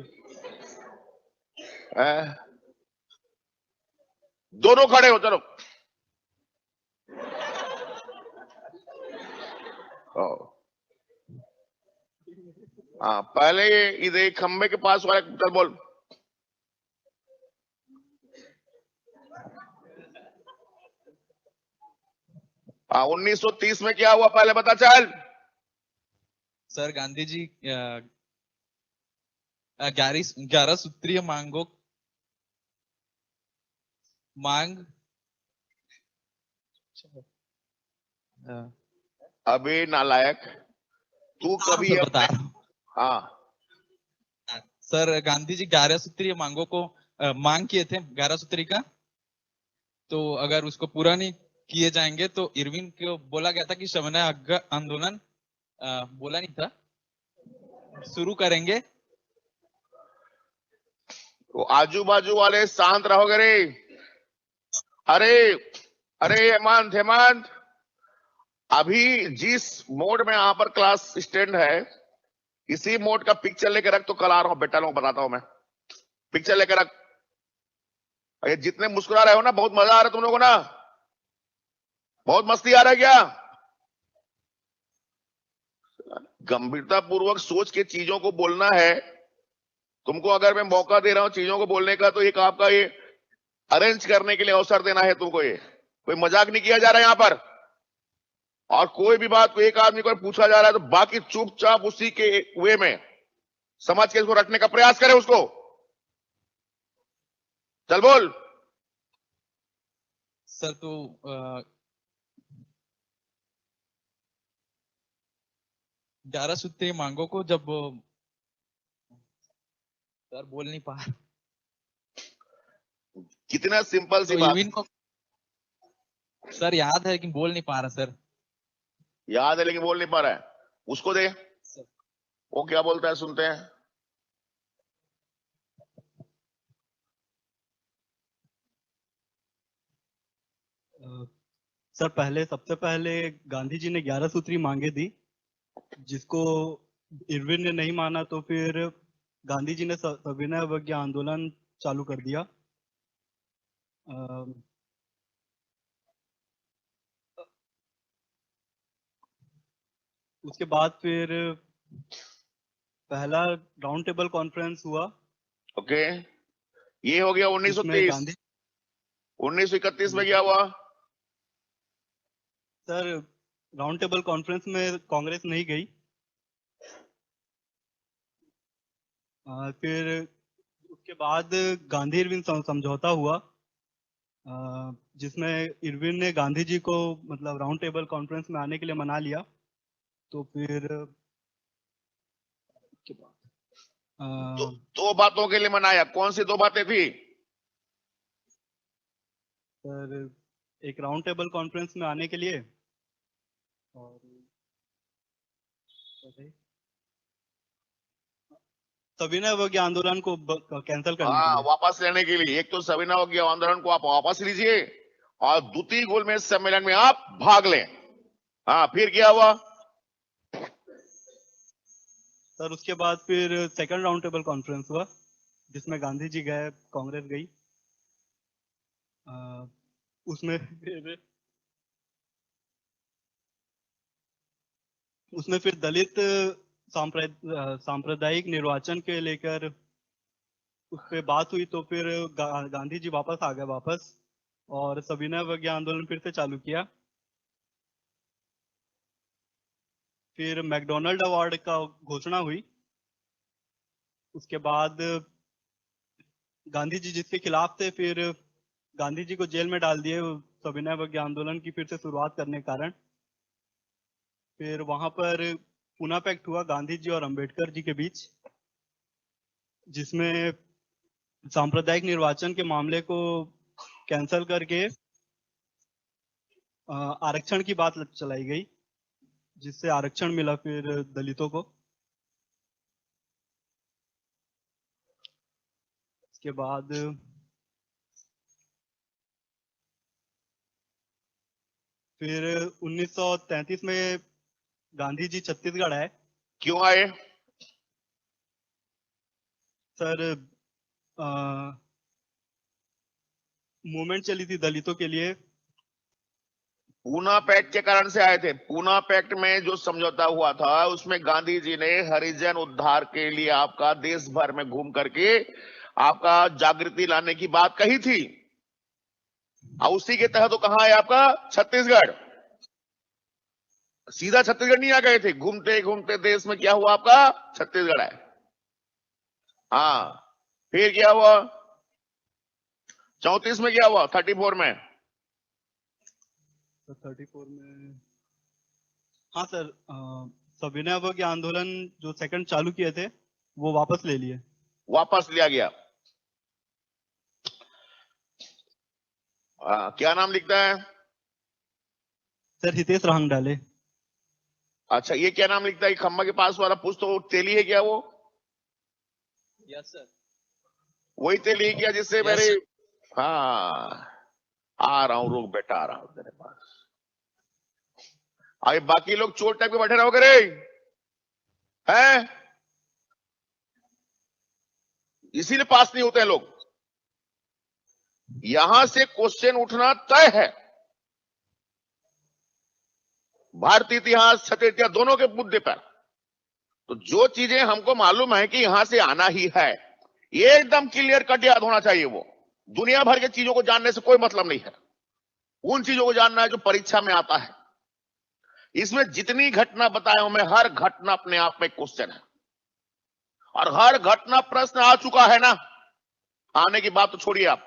दोनों खड़े हो, चलो। हाँ, पहले इधर खंबे के पास वाला चल बोल। हाँ, 1930 में क्या हुआ पहले बता चल। सर गांधी जी 11 सूत्रीय मांग अबे नालायक, तू कभी बता रहा हूं। हाँ सर, गांधी जी 11 सूत्रीय मांगों को मांग किए थे, 11 सूत्री का। तो अगर उसको पूरा नहीं किए जाएंगे, तो इरविन को बोला गया था कि सविनय अवज्ञा आंदोलन बोला नहीं था, शुरू करेंगे। तो आजू बाजू वाले शांत रहोगे रे। अरे अरे हेमंत, अभी जिस मोड में यहाँ पर क्लास स्टैंड है, इसी मोड का पिक्चर लेके रख, तो कल आ रहा हूं बेटा, लोगों को बताता हूं मैं। पिक्चर लेके रख। ये जितने मुस्कुरा रहे हो ना, बहुत मजा आ रहा है तुम लोगों को ना, बहुत मस्ती आ रहा है क्या? गंभीरता पूर्वक सोच के चीजों को बोलना है। तुमको अगर मैं मौका दे रहा हूं चीजों को बोलने का, तो एक आपका ये अरेंज करने के लिए अवसर देना है तुमको। ये कोई मजाक नहीं किया जा रहा है यहां पर। और कोई भी बात को एक आदमी को पूछा जा रहा है, तो बाकी चुपचाप उसी के वे में समझ के उसको रखने का प्रयास करें उसको। चल बोल। सर, तो 11 सूत्रीय मांगों को जब सर बोल नहीं पा रहा, कितना सिंपल सी तो बात। इरविन को सर याद है लेकिन बोल नहीं पा रहा सर। याद है लेकिन बोल नहीं पा रहा है, उसको दे। वो क्या बोलता है सुनते हैं। सर, सबसे पहले गांधी जी ने 11 सूत्री मांगे दी, जिसको इरविन ने नहीं माना, तो फिर गांधी जी ने सविनय अवज्ञा आंदोलन चालू कर दिया। उसके बाद फिर पहला राउंड टेबल कॉन्फ्रेंस हुआ। ओके, ये हो गया 1930। 1931 में क्या हुआ? सर, राउंड टेबल कॉन्फ्रेंस में कांग्रेस नहीं गई। फिर उसके बाद गांधी इरविन समझौता हुआ, जिसमें इरविन ने गांधी जी को मतलब राउंड टेबल कॉन्फ्रेंस में आने के लिए मना लिया। तो फिर दो बातों के लिए मनाया। कौन सी दो बातें थी? सर, एक राउंड टेबल कॉन्फ्रेंस में आने के लिए, और सविनय अवज्ञा आंदोलन को कैंसिल करने के लिए। वापस लेने के लिए। एक तो सविनय अवज्ञा आंदोलन को आप वापस लीजिए, और द्वितीय गोलमेज सम्मेलन में आप भाग लें। हाँ, फिर क्या हुआ? सर, उसके बाद फिर सेकंड राउंड टेबल कॉन्फ्रेंस हुआ, जिसमें गांधी जी गए, कांग्रेस गई। उसमें फिर दलित सांप्रदायिक निर्वाचन के लेकर उस पर बात हुई। तो फिर गांधी जी वापस आ गए वापस, और सविनय अवज्ञा आंदोलन फिर से चालू किया। फिर मैकडोनल्ड अवार्ड का घोषणा हुई। उसके बाद गांधी जी जिसके खिलाफ थे, फिर गांधी जी को जेल में डाल दिए सविनय अवज्ञा आंदोलन की फिर से शुरुआत करने के कारण। फिर वहां पर पूना पैक्ट हुआ गांधी जी और अंबेडकर जी के बीच, जिसमें सांप्रदायिक निर्वाचन के मामले को कैंसिल करके आरक्षण की बात चलाई गई, जिससे आरक्षण मिला फिर दलितों को। इसके बाद फिर 1933 में गांधी जी छत्तीसगढ़ आए। क्यों आए? सर, मूवमेंट चली थी दलितों के लिए। पूना पैक्ट के कारण से आए थे। पूना पैक्ट में जो समझौता हुआ था, उसमें गांधी जी ने हरिजन उद्धार के लिए आपका देश भर में घूम करके आपका जागृति लाने की बात कही थी, और उसी के तहत तो कहां है आपका? छत्तीसगढ़। सीधा छत्तीसगढ़ नहीं आ गए थे, घूमते घूमते देश में क्या हुआ आपका? छत्तीसगढ़ आए। हाँ, फिर क्या हुआ? 34 में क्या हुआ? 34 में? 34 में, हाँ सर, सविनय अवज्ञा आंदोलन जो सेकंड चालू किए थे वो वापस ले लिए। वापस लिया गया। क्या नाम लिखता है? सर हितेश रहंग डाले। अच्छा, ये क्या नाम लिखता है खम्मा के पास वाला? पूछ तो तेली है क्या वो? Yes sir. वही तेली है क्या जिससे Yes, मेरे? sir. हाँ, आ रहा हूँ, रुक बेटा, आ रहा हूँ तेरे पास। अरे बाकी लोग चोर टाइप के बैठे रहोगे रे, हैं? इसीलिए पास नहीं होते हैं लोग। यहां से क्वेश्चन उठना तय है, भारतीय इतिहास, छठे इतिहास दोनों के मुद्दे पर। तो जो चीजें हमको मालूम है कि यहां से आना ही है, ये एकदम क्लियर कट याद होना चाहिए। वो दुनिया भर के चीजों को जानने से कोई मतलब नहीं है, उन चीजों को जानना है जो परीक्षा में आता है। इसमें जितनी घटना बताया हूं मैं, हर घटना अपने आप में क्वेश्चन है, और हर घटना प्रश्न आ चुका है ना। आने की बात तो छोड़िए आप।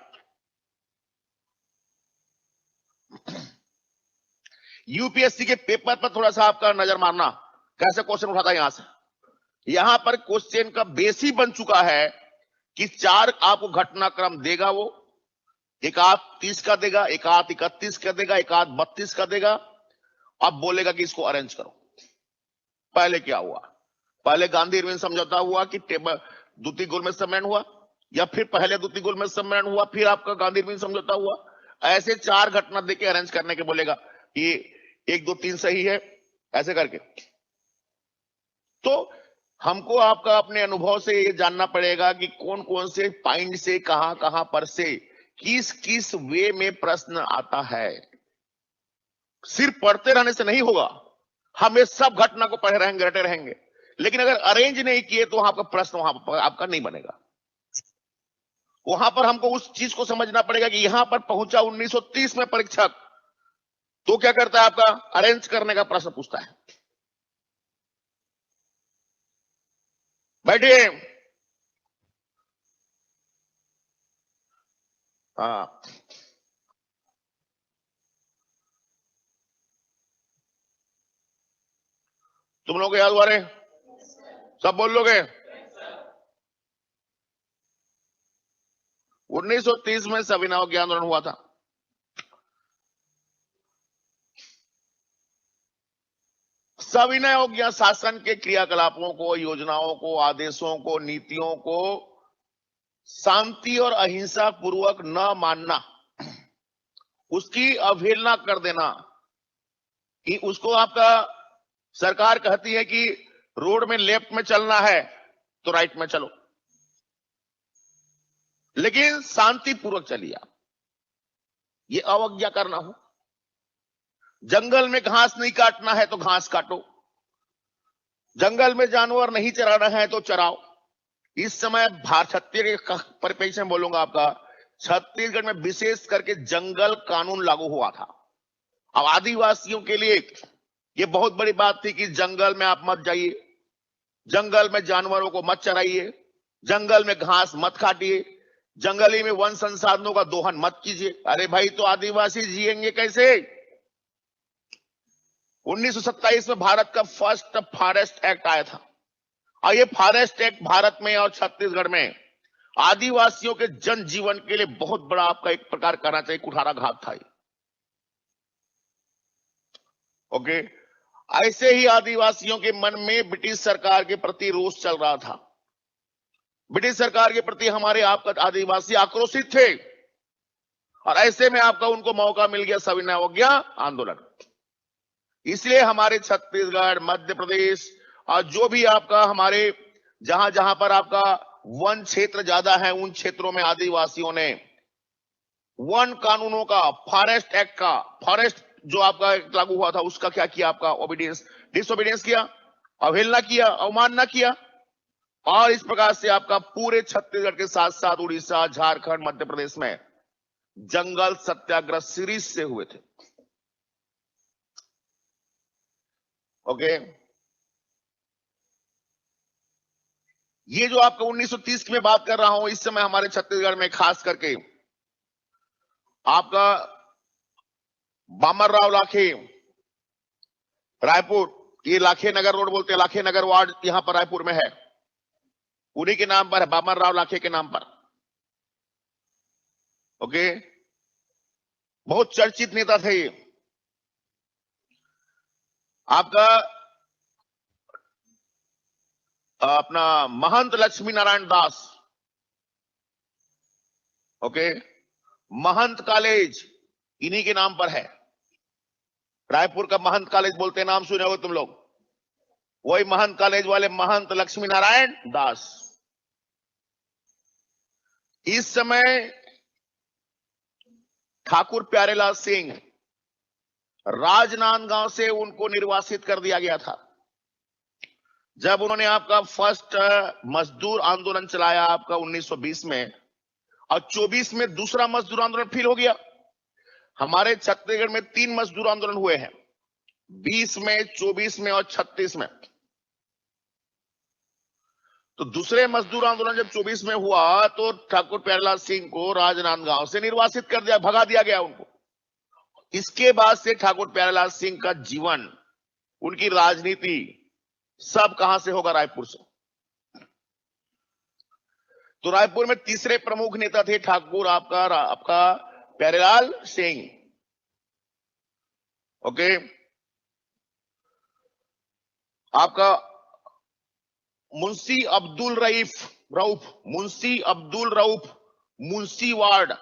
यूपीएससी के पेपर पर थोड़ा सा आपका नजर मारना, कैसे क्वेश्चन उठाता है यहां से। यहां पर क्वेश्चन का बेस ही बन चुका है कि 4 आपको घटनाक्रम देगा, वो एक आध 30 का देगा, एक आध 31 का देगा, एक आध 32 का देगा। अब बोलेगा कि इसको अरेंज करो। पहले क्या हुआ? पहले गांधी इरविन समझौता हुआ कि द्वितीय गोलमेज सम्मेलन हुआ, या फिर पहले द्वितीय गोलमेज सम्मेलन हुआ, फिर आपका गांधी इरविन समझौता हुआ। ऐसे 4 घटना देके अरेंज करने के बोलेगा कि 1 2 3 सही है, ऐसे करके। तो हमको आपका अपने अनुभव से ये जानना पड़ेगा कि कौन कौन से पॉइंट से, कहां कहां पर से, किस किस वे में प्रश्न आता है। सिर्फ पढ़ते रहने से नहीं होगा, हमें सब घटना को पढ़े रहेंगे, रटे रहेंगे, लेकिन अगर अरेंज नहीं किए तो आपका प्रश्न वहां पर आपका नहीं बनेगा। वहां पर हमको उस चीज को समझना पड़ेगा कि यहां पर पहुंचा 1930 में परीक्षक, तो क्या करता है? आपका अरेंज करने का प्रश्न पूछता है। बैठिए। हाँ, तुम लोग याद हुआ रे? सब बोल लोगे? 1930 में सविनय अवज्ञा आंदोलन हुआ था। सविनय अवज्ञा शासन के क्रियाकलापों को, योजनाओं को, आदेशों को, नीतियों को शांति और अहिंसा पूर्वक न मानना, उसकी अवहेलना कर देना, कि उसको आपका सरकार कहती है कि रोड में लेफ्ट में चलना है तो राइट में चलो, लेकिन शांति पूर्वक चलिए आप, ये अवज्ञा करना हो। जंगल में घास नहीं काटना है तो घास काटो, जंगल में जानवर नहीं चराना है तो चराओ। इस समय छत्तीसगढ़ के परिप्रेक्ष्य में बोलूंगा आपका, छत्तीसगढ़ में विशेष करके जंगल कानून लागू हुआ था। अब आदिवासियों के लिए ये बहुत बड़ी बात थी कि जंगल में आप मत जाइए, जंगल में जानवरों को मत चराइए, जंगल में घास मत काटिए, जंगली में वन संसाधनों का दोहन मत कीजिए। अरे भाई, तो आदिवासी जिएंगे कैसे? 1927 में भारत का फर्स्ट फॉरेस्ट एक्ट आया था, और ये फॉरेस्ट एक्ट भारत में और छत्तीसगढ़ में आदिवासियों के जनजीवन के लिए बहुत बड़ा आपका एक प्रकार कहना चाहिए कुठाराघात था। ओके, ऐसे ही आदिवासियों के मन में ब्रिटिश सरकार के प्रति रोष चल रहा था। ब्रिटिश सरकार के प्रति हमारे आपका आदिवासी आक्रोशित थे, और ऐसे में आपका उनको मौका मिल गया सविनय अवज्ञा आंदोलन। इसलिए हमारे छत्तीसगढ़, मध्य प्रदेश और जो भी आपका हमारे जहां जहां पर आपका वन क्षेत्र ज्यादा है, उन क्षेत्रों में आदिवासियों ने वन कानूनों का, फॉरेस्ट एक्ट का, फॉरेस्ट जो आपका लागू हुआ था उसका क्या किया? आपका ओबीडियंस, डिसओबीडियंस किया, अवहेलना किया, अवमानना किया। और इस प्रकार से आपका पूरे छत्तीसगढ़ के साथ साथ उड़ीसा, झारखंड, मध्य प्रदेश में जंगल सत्याग्रह सीरीज से हुए थे। ओके, ये जो आपका 1930 की मैं बात कर रहा हूं, इस समय हमारे छत्तीसगढ़ में खास करके आपका बामरराव लाखे, रायपुर, ये लाखे नगर रोड बोलते हैं, लाखे नगर वार्ड यहां पर रायपुर में है, उन्हीं के नाम पर है, बामरराव लाखे के नाम पर। ओके, बहुत चर्चित नेता थे ये। आपका अपना महंत लक्ष्मी नारायण दास, ओके, महंत कॉलेज इन्हीं के नाम पर है। रायपुर का महंत कॉलेज बोलते हैं, नाम सुने हो तुम लोग, वही महंत कॉलेज वाले महंत लक्ष्मी नारायण दास। इस समय ठाकुर प्यारेलाल सिंह राजनांदगांव से उनको निर्वासित कर दिया गया था। जब उन्होंने आपका फर्स्ट मजदूर आंदोलन चलाया आपका 1920 में, और 24 में दूसरा मजदूर आंदोलन फिर हो गया। हमारे छत्तीसगढ़ में 3 मजदूर आंदोलन हुए हैं, 20 में, 24 में और 36 में। तो दूसरे मजदूर आंदोलन जब 24 में हुआ तो ठाकुर प्यारेलाल सिंह को राजनांदगांव से निर्वासित कर दिया, भगा दिया गया उनको। इसके बाद से ठाकुर प्यारेलाल सिंह का जीवन, उनकी राजनीति सब कहां से होगा? रायपुर से। तो रायपुर में तीसरे प्रमुख नेता थे ठाकुर आपका प्यारेलाल सिंह, ओके। आपका मुंशी अब्दुल रऊफ, मुंशी अब्दुल रऊफ, मुंशी वार्ड,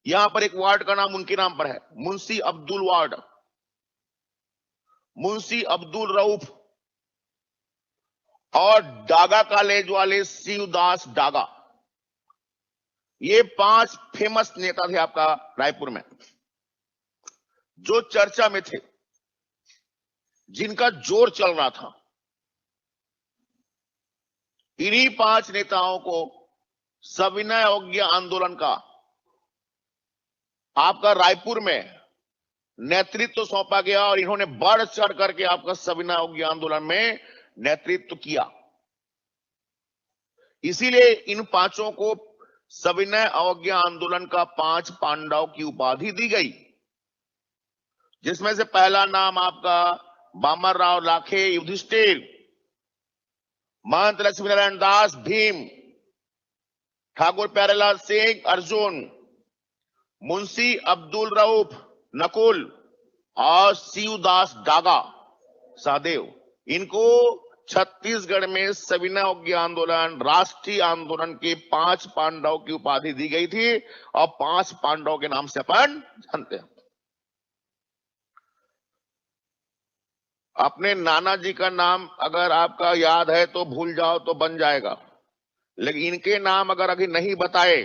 यहां पर एक वार्ड का नाम उनके नाम पर है, मुंशी अब्दुल वार्ड, मुंशी अब्दुल रऊफ, और डागा कॉलेज वाले शिवदास डागा। ये 5 फेमस नेता थे आपका रायपुर में, जो चर्चा में थे, जिनका जोर चल रहा था। इन्हीं 5 नेताओं को सविनय अवज्ञा आंदोलन का आपका रायपुर में नेतृत्व सौंपा गया, और इन्होंने बढ़ चढ़ करके आपका सविनय अवज्ञा आंदोलन में नेतृत्व किया। इसीलिए इन 5 को सविनय अवज्ञा आंदोलन का 5 पांडव की उपाधि दी गई, जिसमें से पहला नाम आपका बामरराव लाखे युधिष्ठिर, महंत लक्ष्मी नारायण दास भीम, ठाकुर प्यारेलाल सिंह अर्जुन, मुंशी अब्दुल रऊफ नकुल, और शिवदास डागा सहदेव। इनको छत्तीसगढ़ में सविनय अवज्ञा आंदोलन, राष्ट्रीय आंदोलन के 5 पांडव की उपाधि दी गई थी, और 5 पांडव के नाम से अपन जानते हैं। अपने नाना जी का नाम अगर आपका याद है तो भूल जाओ तो बन जाएगा, लेकिन इनके नाम अगर अभी नहीं बताए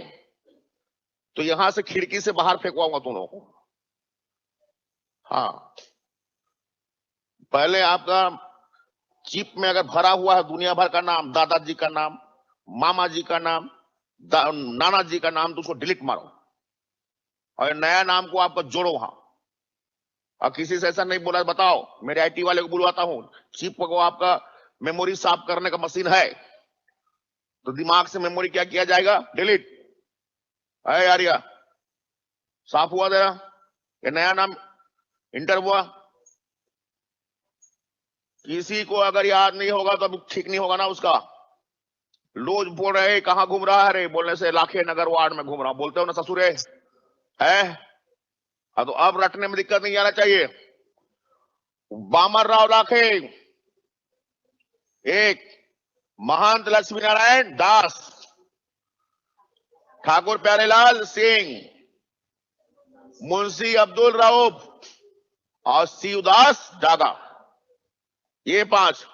तो यहां से खिड़की से बाहर फेंकवाऊंगा तुम लोगों को। हाँ, पहले आपका चिप में अगर भरा हुआ है दुनिया भर का नाम, दादाजी का नाम, मामा जी का नाम, नाना जी का नाम, तो उसको डिलीट मारो और नया नाम को आपका जोड़ो वहां। और किसी से ऐसा नहीं बोला बताओ, मेरे आईटी वाले को बुलवाता हूं, चिप को आपका मेमोरी साफ करने का मशीन है, तो दिमाग से मेमोरी क्या किया जाएगा? डिलीट। अरे यार, या साफ हुआ तेरा? ये नया नाम इंटर हुआ? किसी को अगर याद नहीं होगा तो ठीक नहीं होगा ना उसका। लोग बोल रहे कहां घूम रहा है रे, बोलने से लाखे नगर वार्ड में घूम रहा, बोलते हो ना ससुरे है। तो अब रटने में दिक्कत नहीं आना चाहिए। बामरराव लाखे, एक महंत लक्ष्मी नारायण दास, ठाकुर प्यारेलाल सिंह, मुंशी अब्दुल रऊफ और शिवदास डागा, ये 5।